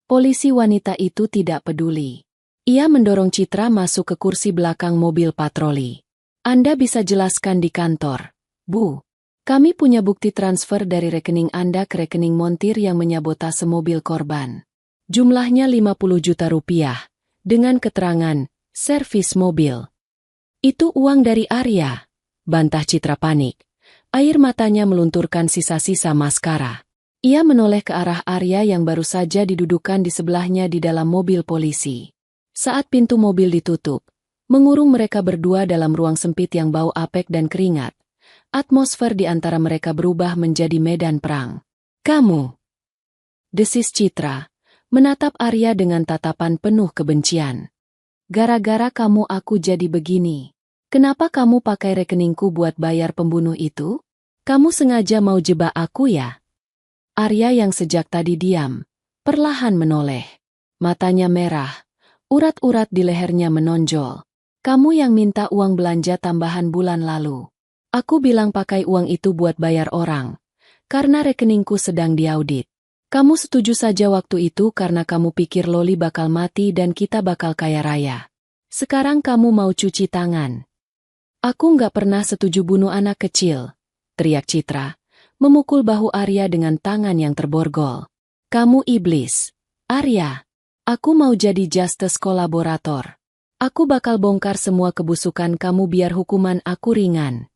A: Polisi wanita itu tidak peduli. Ia mendorong Citra masuk ke kursi belakang mobil patroli. "Anda bisa jelaskan di kantor, Bu. Kami punya bukti transfer dari rekening Anda ke rekening montir yang menyabotase mobil korban. Jumlahnya 50 juta rupiah, dengan keterangan, servis mobil." "Itu uang dari Arya," bantah Citra panik. Air matanya melunturkan sisa-sisa maskara. Ia menoleh ke arah Arya yang baru saja didudukan di sebelahnya di dalam mobil polisi. Saat pintu mobil ditutup, mengurung mereka berdua dalam ruang sempit yang bau apek dan keringat, atmosfer di antara mereka berubah menjadi medan perang. "Kamu!" desis Citra, menatap Arya dengan tatapan penuh kebencian. "Gara-gara kamu aku jadi begini. Kenapa kamu pakai rekeningku buat bayar pembunuh itu? Kamu sengaja mau jebak aku ya?" Arya yang sejak tadi diam, perlahan menoleh. Matanya merah, urat-urat di lehernya menonjol. "Kamu yang minta uang belanja tambahan bulan lalu. Aku bilang pakai uang itu buat bayar orang, karena rekeningku sedang diaudit. Kamu setuju saja waktu itu karena kamu pikir Loli bakal mati dan kita bakal kaya raya. Sekarang kamu mau cuci tangan." "Aku nggak pernah setuju bunuh anak kecil," teriak Citra, memukul bahu Arya dengan tangan yang terborgol. "Kamu iblis, Arya. Aku mau jadi justice kolaborator. Aku bakal bongkar semua kebusukan kamu biar hukuman aku ringan."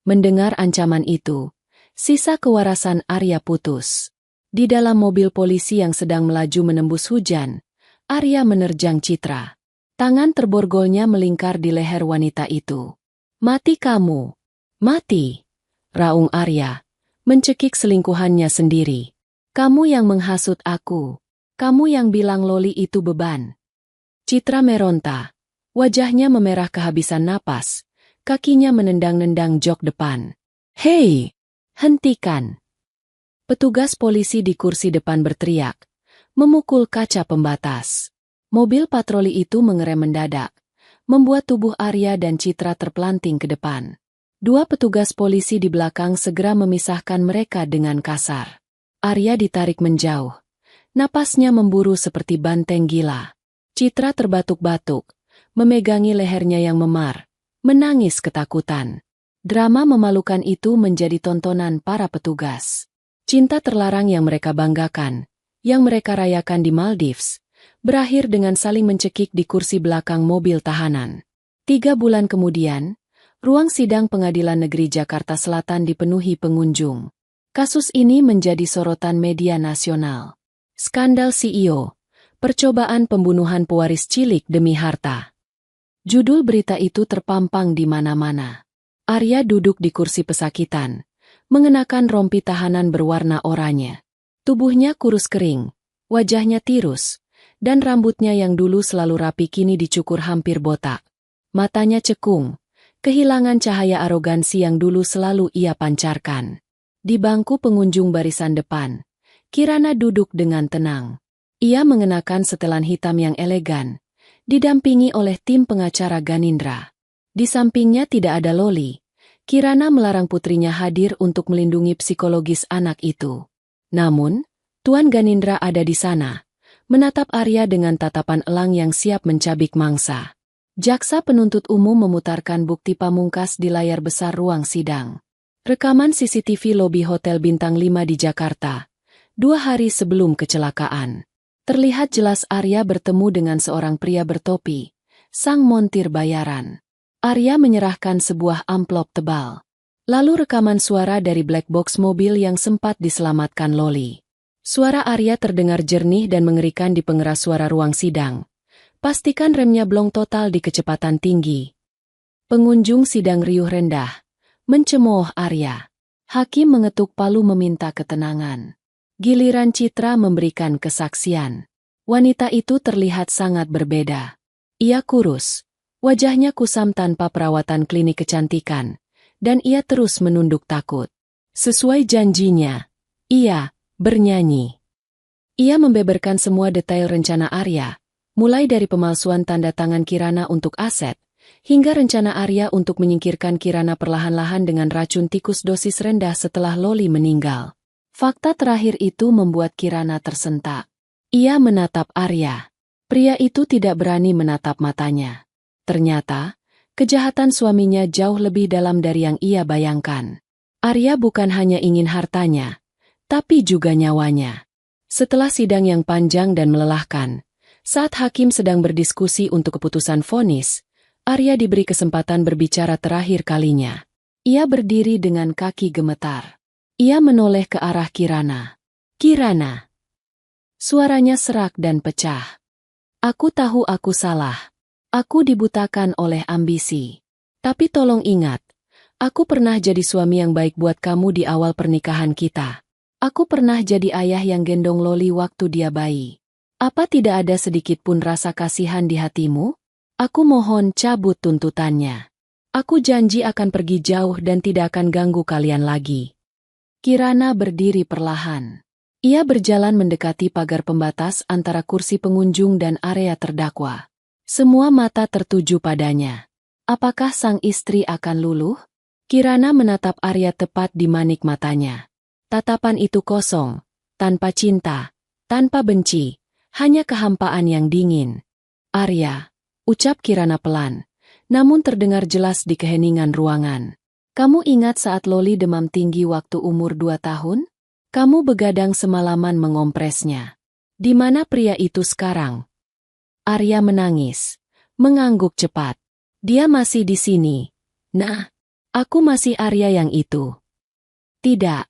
A: Mendengar ancaman itu, sisa kewarasan Arya putus. Di dalam mobil polisi yang sedang melaju menembus hujan, Arya menerjang Citra. Tangan terborgolnya melingkar di leher wanita itu. "Mati kamu! Mati!" raung Arya, mencekik selingkuhannya sendiri. "Kamu yang menghasut aku. Kamu yang bilang Loli itu beban." Citra meronta. Wajahnya memerah kehabisan napas. Kakinya menendang-nendang jok depan. "Hei! Hentikan!" Petugas polisi di kursi depan berteriak, memukul kaca pembatas. Mobil patroli itu mengerem mendadak, membuat tubuh Arya dan Citra terpelanting ke depan. Dua petugas polisi di belakang segera memisahkan mereka dengan kasar. Arya ditarik menjauh. Napasnya memburu seperti banteng gila. Citra terbatuk-batuk, memegangi lehernya yang memar, menangis ketakutan. Drama memalukan itu menjadi tontonan para petugas. Cinta terlarang yang mereka banggakan, yang mereka rayakan di Maldives, berakhir dengan saling mencekik di kursi belakang mobil tahanan. 3 bulan kemudian, ruang sidang Pengadilan Negeri Jakarta Selatan dipenuhi pengunjung. Kasus ini menjadi sorotan media nasional. Skandal CEO, percobaan pembunuhan pewaris cilik demi harta. Judul berita itu terpampang di mana-mana. Arya duduk di kursi pesakitan, mengenakan rompi tahanan berwarna oranye. Tubuhnya kurus kering, wajahnya tirus, dan rambutnya yang dulu selalu rapi kini dicukur hampir botak. Matanya cekung, kehilangan cahaya arogansi yang dulu selalu ia pancarkan. Di bangku pengunjung barisan depan, Kirana duduk dengan tenang. Ia mengenakan setelan hitam yang elegan, didampingi oleh tim pengacara Ganindra. Di sampingnya tidak ada Loli. Kirana melarang putrinya hadir untuk melindungi psikologis anak itu. Namun, Tuan Ganindra ada di sana, menatap Arya dengan tatapan elang yang siap mencabik mangsa. Jaksa penuntut umum memutarkan bukti pamungkas di layar besar ruang sidang. Rekaman CCTV lobi Hotel Bintang 5 di Jakarta, 2 hari sebelum kecelakaan. Terlihat jelas Arya bertemu dengan seorang pria bertopi, sang montir bayaran. Arya menyerahkan sebuah amplop tebal. Lalu rekaman suara dari black box mobil yang sempat diselamatkan Loli. Suara Arya terdengar jernih dan mengerikan di pengeras suara ruang sidang. Pastikan remnya blong total di kecepatan tinggi. Pengunjung sidang riuh rendah, mencemooh Arya. Hakim mengetuk palu meminta ketenangan. Giliran Citra memberikan kesaksian. Wanita itu terlihat sangat berbeda. Ia kurus, wajahnya kusam tanpa perawatan klinik kecantikan, dan ia terus menunduk takut. Sesuai janjinya, ia bernyanyi. Ia membeberkan semua detail rencana Arya, mulai dari pemalsuan tanda tangan Kirana untuk aset, hingga rencana Arya untuk menyingkirkan Kirana perlahan-lahan dengan racun tikus dosis rendah setelah Loli meninggal. Fakta terakhir itu membuat Kirana tersentak. Ia menatap Arya. Pria itu tidak berani menatap matanya. Ternyata, kejahatan suaminya jauh lebih dalam dari yang ia bayangkan. Arya bukan hanya ingin hartanya, tapi juga nyawanya. Setelah sidang yang panjang dan melelahkan, saat hakim sedang berdiskusi untuk keputusan vonis, Arya diberi kesempatan berbicara terakhir kalinya. Ia berdiri dengan kaki gemetar. Ia menoleh ke arah Kirana. Kirana. Suaranya serak dan pecah. Aku tahu aku salah. Aku dibutakan oleh ambisi. Tapi tolong ingat, aku pernah jadi suami yang baik buat kamu di awal pernikahan kita. Aku pernah jadi ayah yang gendong Loli waktu dia bayi. Apa tidak ada sedikit pun rasa kasihan di hatimu? Aku mohon cabut tuntutannya. Aku janji akan pergi jauh dan tidak akan ganggu kalian lagi. Kirana berdiri perlahan. Ia berjalan mendekati pagar pembatas antara kursi pengunjung dan area terdakwa. Semua mata tertuju padanya. Apakah sang istri akan luluh? Kirana menatap Arya tepat di manik matanya. Tatapan itu kosong, tanpa cinta, tanpa benci, hanya kehampaan yang dingin. Arya, ucap Kirana pelan, namun terdengar jelas di keheningan ruangan. Kamu ingat saat Loli demam tinggi waktu umur 2 tahun? Kamu begadang semalaman mengompresnya. Di mana pria itu sekarang? Arya menangis, mengangguk cepat. Dia masih di sini. Nah, aku masih Arya yang itu. Tidak,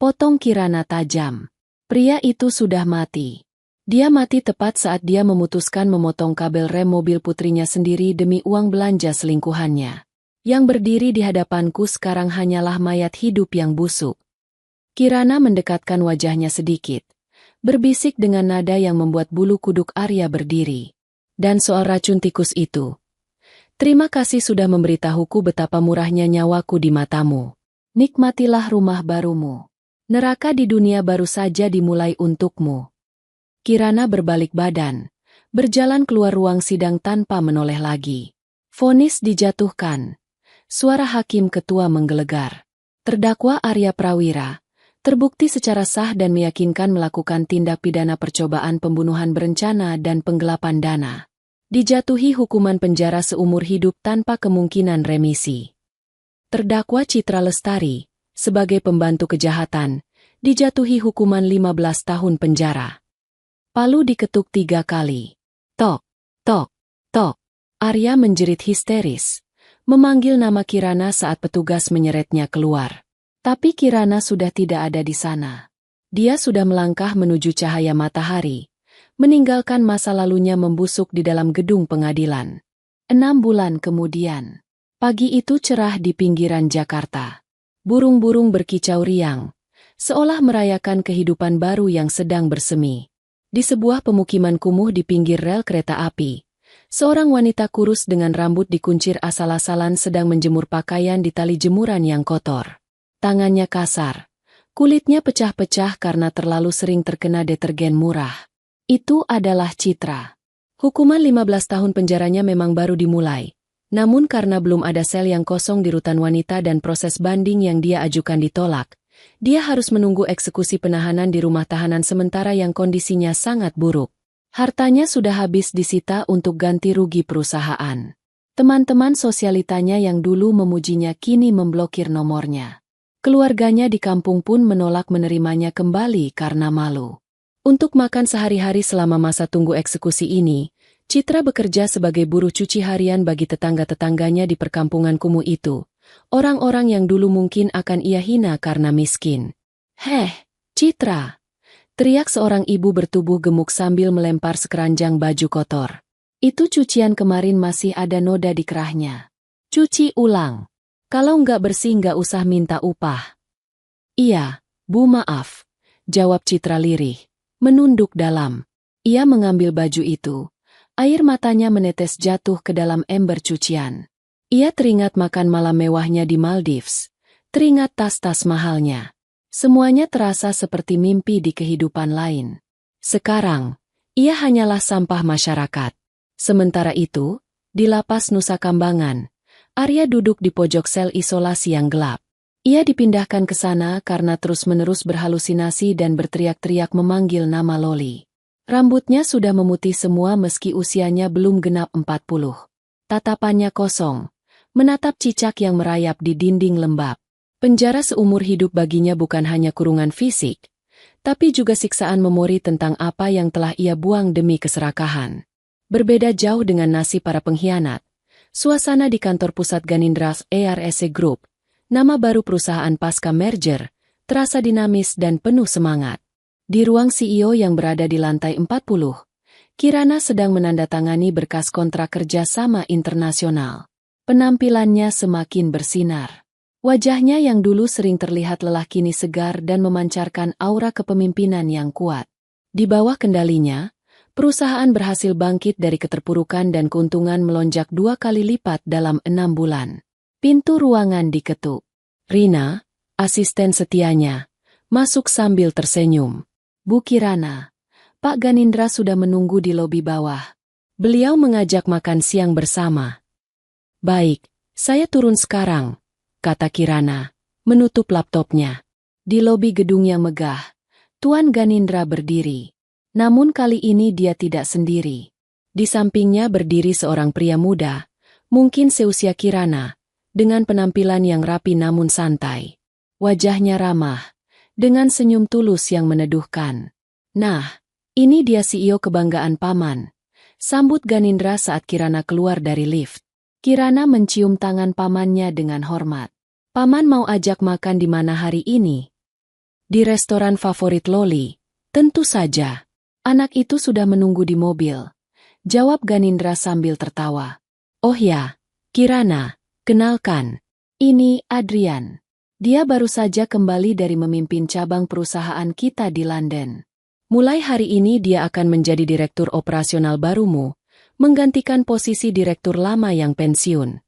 A: potong Kirana tajam. Pria itu sudah mati. Dia mati tepat saat dia memutuskan memotong kabel rem mobil putrinya sendiri demi uang belanja selingkuhannya. Yang berdiri di hadapanku sekarang hanyalah mayat hidup yang busuk. Kirana mendekatkan wajahnya sedikit, berbisik dengan nada yang membuat bulu kuduk Arya berdiri. Dan soal racun tikus itu. Terima kasih sudah memberitahuku betapa murahnya nyawaku di matamu. Nikmatilah rumah barumu. Neraka di dunia baru saja dimulai untukmu. Kirana berbalik badan, berjalan keluar ruang sidang tanpa menoleh lagi. Vonis dijatuhkan. Suara hakim ketua menggelegar. Terdakwa Arya Prawira, terbukti secara sah dan meyakinkan melakukan tindak pidana percobaan pembunuhan berencana dan penggelapan dana. Dijatuhi hukuman penjara seumur hidup tanpa kemungkinan remisi. Terdakwa Citra Lestari, sebagai pembantu kejahatan, dijatuhi hukuman 15 tahun penjara. Palu diketuk 3 kali. Tok, tok, tok. Arya menjerit histeris, memanggil nama Kirana saat petugas menyeretnya keluar. Tapi Kirana sudah tidak ada di sana. Dia sudah melangkah menuju cahaya matahari, meninggalkan masa lalunya membusuk di dalam gedung pengadilan. 6 bulan kemudian, pagi itu cerah di pinggiran Jakarta. Burung-burung berkicau riang, seolah merayakan kehidupan baru yang sedang bersemi. Di sebuah pemukiman kumuh di pinggir rel kereta api, seorang wanita kurus dengan rambut dikuncir asal-asalan sedang menjemur pakaian di tali jemuran yang kotor. Tangannya kasar, kulitnya pecah-pecah karena terlalu sering terkena detergen murah. Itu adalah Citra. Hukuman 15 tahun penjaranya memang baru dimulai, namun karena belum ada sel yang kosong di rutan wanita dan proses banding yang dia ajukan ditolak, dia harus menunggu eksekusi penahanan di rumah tahanan sementara yang kondisinya sangat buruk. Hartanya sudah habis disita untuk ganti rugi perusahaan. Teman-teman sosialitanya yang dulu memujinya kini memblokir nomornya. Keluarganya di kampung pun menolak menerimanya kembali karena malu. Untuk makan sehari-hari selama masa tunggu eksekusi ini, Citra bekerja sebagai buruh cuci harian bagi tetangga-tetangganya di perkampungan kumuh itu. Orang-orang yang dulu mungkin akan ia hina karena miskin. "Heh, Citra!" teriak seorang ibu bertubuh gemuk sambil melempar sekeranjang baju kotor. "Itu cucian kemarin masih ada noda di kerahnya. Cuci ulang. Kalau nggak bersih nggak usah minta upah." Iya, Bu, maaf, jawab Citra lirih, menunduk dalam. Ia mengambil baju itu. Air matanya menetes jatuh ke dalam ember cucian. Ia teringat makan malam mewahnya di Maldives. Teringat tas-tas mahalnya. Semuanya terasa seperti mimpi di kehidupan lain. Sekarang, ia hanyalah sampah masyarakat. Sementara itu, di lapas Nusa Kambangan, Arya duduk di pojok sel isolasi yang gelap. Ia dipindahkan ke sana karena terus-menerus berhalusinasi dan berteriak-teriak memanggil nama Loli. Rambutnya sudah memutih semua meski usianya belum genap 40. Tatapannya kosong, menatap cicak yang merayap di dinding lembab. Penjara seumur hidup baginya bukan hanya kurungan fisik, tapi juga siksaan memori tentang apa yang telah ia buang demi keserakahan. Berbeda jauh dengan nasib para pengkhianat. Suasana di kantor pusat Ganindras ERSC Group, nama baru perusahaan pasca merger, terasa dinamis dan penuh semangat. Di ruang CEO yang berada di lantai 40, Kirana sedang menandatangani berkas kontrak kerja sama internasional. Penampilannya semakin bersinar. Wajahnya yang dulu sering terlihat lelah kini segar dan memancarkan aura kepemimpinan yang kuat. Di bawah kendalinya, perusahaan berhasil bangkit dari keterpurukan dan keuntungan melonjak 2 kali lipat dalam 6 bulan. Pintu ruangan diketuk. Rina, asisten setianya, masuk sambil tersenyum. Bu Kirana, Pak Ganindra sudah menunggu di lobi bawah. Beliau mengajak makan siang bersama. Baik, saya turun sekarang, kata Kirana, menutup laptopnya. Di lobi gedung yang megah, Tuan Ganindra berdiri. Namun kali ini dia tidak sendiri. Di sampingnya berdiri seorang pria muda, mungkin seusia Kirana, dengan penampilan yang rapi namun santai. Wajahnya ramah, dengan senyum tulus yang meneduhkan. Nah, ini dia CEO kebanggaan Paman. Sambut Ganindra saat Kirana keluar dari lift. Kirana mencium tangan pamannya dengan hormat. Paman mau ajak makan di mana hari ini? Di restoran favorit Loli. Tentu saja. Anak itu sudah menunggu di mobil. Jawab Ganindra sambil tertawa. Oh ya, Kirana, kenalkan. Ini Adrian. Dia baru saja kembali dari memimpin cabang perusahaan kita di London. Mulai hari ini dia akan menjadi direktur operasional barumu, menggantikan posisi direktur lama yang pensiun.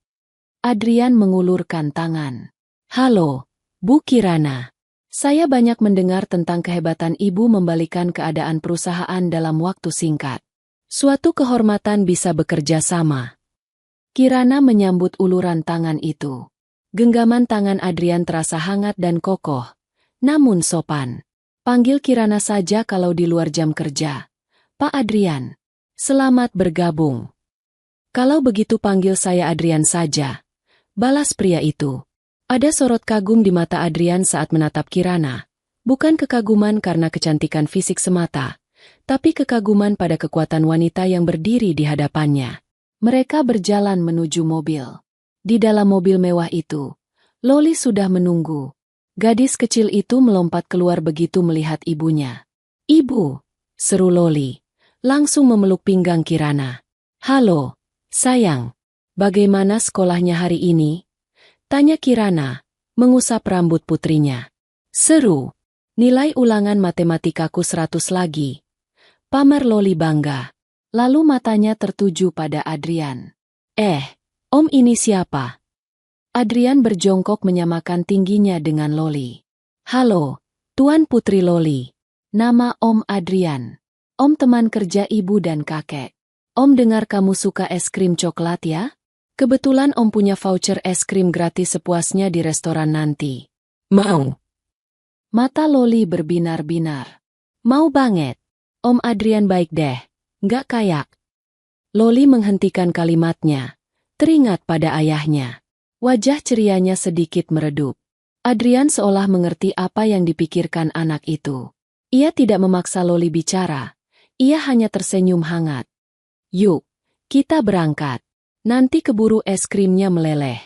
A: Adrian mengulurkan tangan. Halo, Bu Kirana. Saya banyak mendengar tentang kehebatan Ibu membalikan keadaan perusahaan dalam waktu singkat. Suatu kehormatan bisa bekerja sama. Kirana menyambut uluran tangan itu. Genggaman tangan Adrian terasa hangat dan kokoh, namun sopan. Panggil Kirana saja kalau di luar jam kerja. Pak Adrian, selamat bergabung. Kalau begitu panggil saya Adrian saja. Balas pria itu. Ada sorot kagum di mata Adrian saat menatap Kirana. Bukan kekaguman karena kecantikan fisik semata, tapi kekaguman pada kekuatan wanita yang berdiri di hadapannya. Mereka berjalan menuju mobil. Di dalam mobil mewah itu, Loli sudah menunggu. Gadis kecil itu melompat keluar begitu melihat ibunya. Ibu, seru Loli, langsung memeluk pinggang Kirana. Halo, sayang, bagaimana sekolahnya hari ini? Tanya Kirana, mengusap rambut putrinya. Seru, nilai ulangan matematikaku 100 lagi. Pamer Loli bangga. Lalu matanya tertuju pada Adrian. Om ini siapa? Adrian berjongkok menyamakan tingginya dengan Loli. Halo, Tuan Putri Loli. Nama Om Adrian. Om teman kerja ibu dan kakek. Om dengar kamu suka es krim coklat ya? Kebetulan Om punya voucher es krim gratis sepuasnya di restoran nanti. Mau? Mata Loli berbinar-binar. Mau banget. Om Adrian baik deh, nggak kayak. Loli menghentikan kalimatnya. Teringat pada ayahnya. Wajah cerianya sedikit meredup. Adrian seolah mengerti apa yang dipikirkan anak itu. Ia tidak memaksa Loli bicara. Ia hanya tersenyum hangat. Yuk, kita berangkat. Nanti keburu es krimnya meleleh.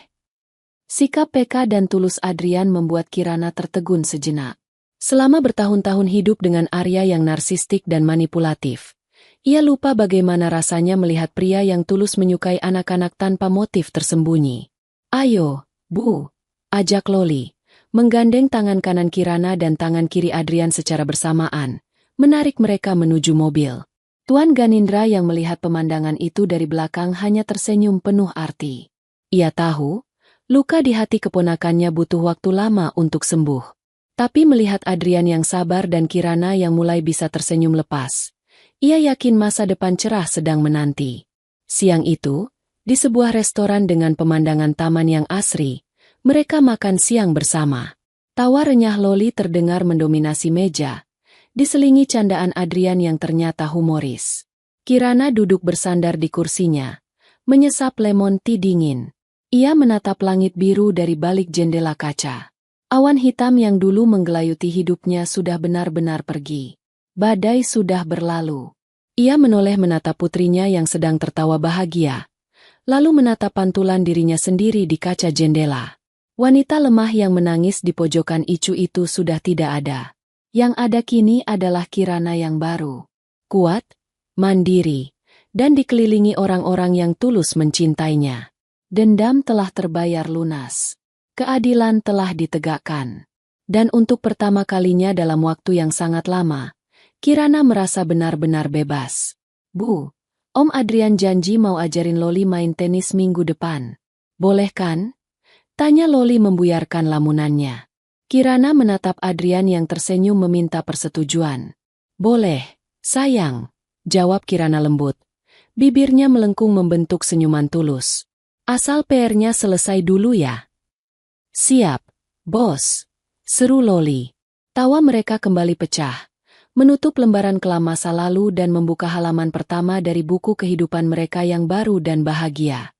A: Sikap peka dan tulus Adrian membuat Kirana tertegun sejenak. Selama bertahun-tahun hidup dengan Arya yang narsistik dan manipulatif, ia lupa bagaimana rasanya melihat pria yang tulus menyukai anak-anak tanpa motif tersembunyi. Ayo, Bu, ajak Loli, menggandeng tangan kanan Kirana dan tangan kiri Adrian secara bersamaan, menarik mereka menuju mobil. Tuan Ganindra yang melihat pemandangan itu dari belakang hanya tersenyum penuh arti. Ia tahu, luka di hati keponakannya butuh waktu lama untuk sembuh. Tapi melihat Adrian yang sabar dan Kirana yang mulai bisa tersenyum lepas, ia yakin masa depan cerah sedang menanti. Siang itu, di sebuah restoran dengan pemandangan taman yang asri, mereka makan siang bersama. Tawa renyah Loli terdengar mendominasi meja, diselingi candaan Adrian yang ternyata humoris. Kirana duduk bersandar di kursinya, menyesap lemon tea dingin. Ia menatap langit biru dari balik jendela kaca. Awan hitam yang dulu menggelayuti hidupnya sudah benar-benar pergi. Badai sudah berlalu. Ia menoleh menatap putrinya yang sedang tertawa bahagia, lalu menatap pantulan dirinya sendiri di kaca jendela. Wanita lemah yang menangis di pojokan icu itu sudah tidak ada. Yang ada kini adalah Kirana yang baru. Kuat, mandiri, dan dikelilingi orang-orang yang tulus mencintainya. Dendam telah terbayar lunas. Keadilan telah ditegakkan. Dan untuk pertama kalinya dalam waktu yang sangat lama, Kirana merasa benar-benar bebas. Bu, Om Adrian janji mau ajarin Loli main tenis minggu depan. Boleh kan? Tanya Loli membuyarkan lamunannya. Kirana menatap Adrian yang tersenyum meminta persetujuan. Boleh, sayang, jawab Kirana lembut. Bibirnya melengkung membentuk senyuman tulus. Asal PR-nya selesai dulu ya. Siap, bos, seru Loli. Tawa mereka kembali pecah, menutup lembaran kelam masa lalu dan membuka halaman pertama dari buku kehidupan mereka yang baru dan bahagia.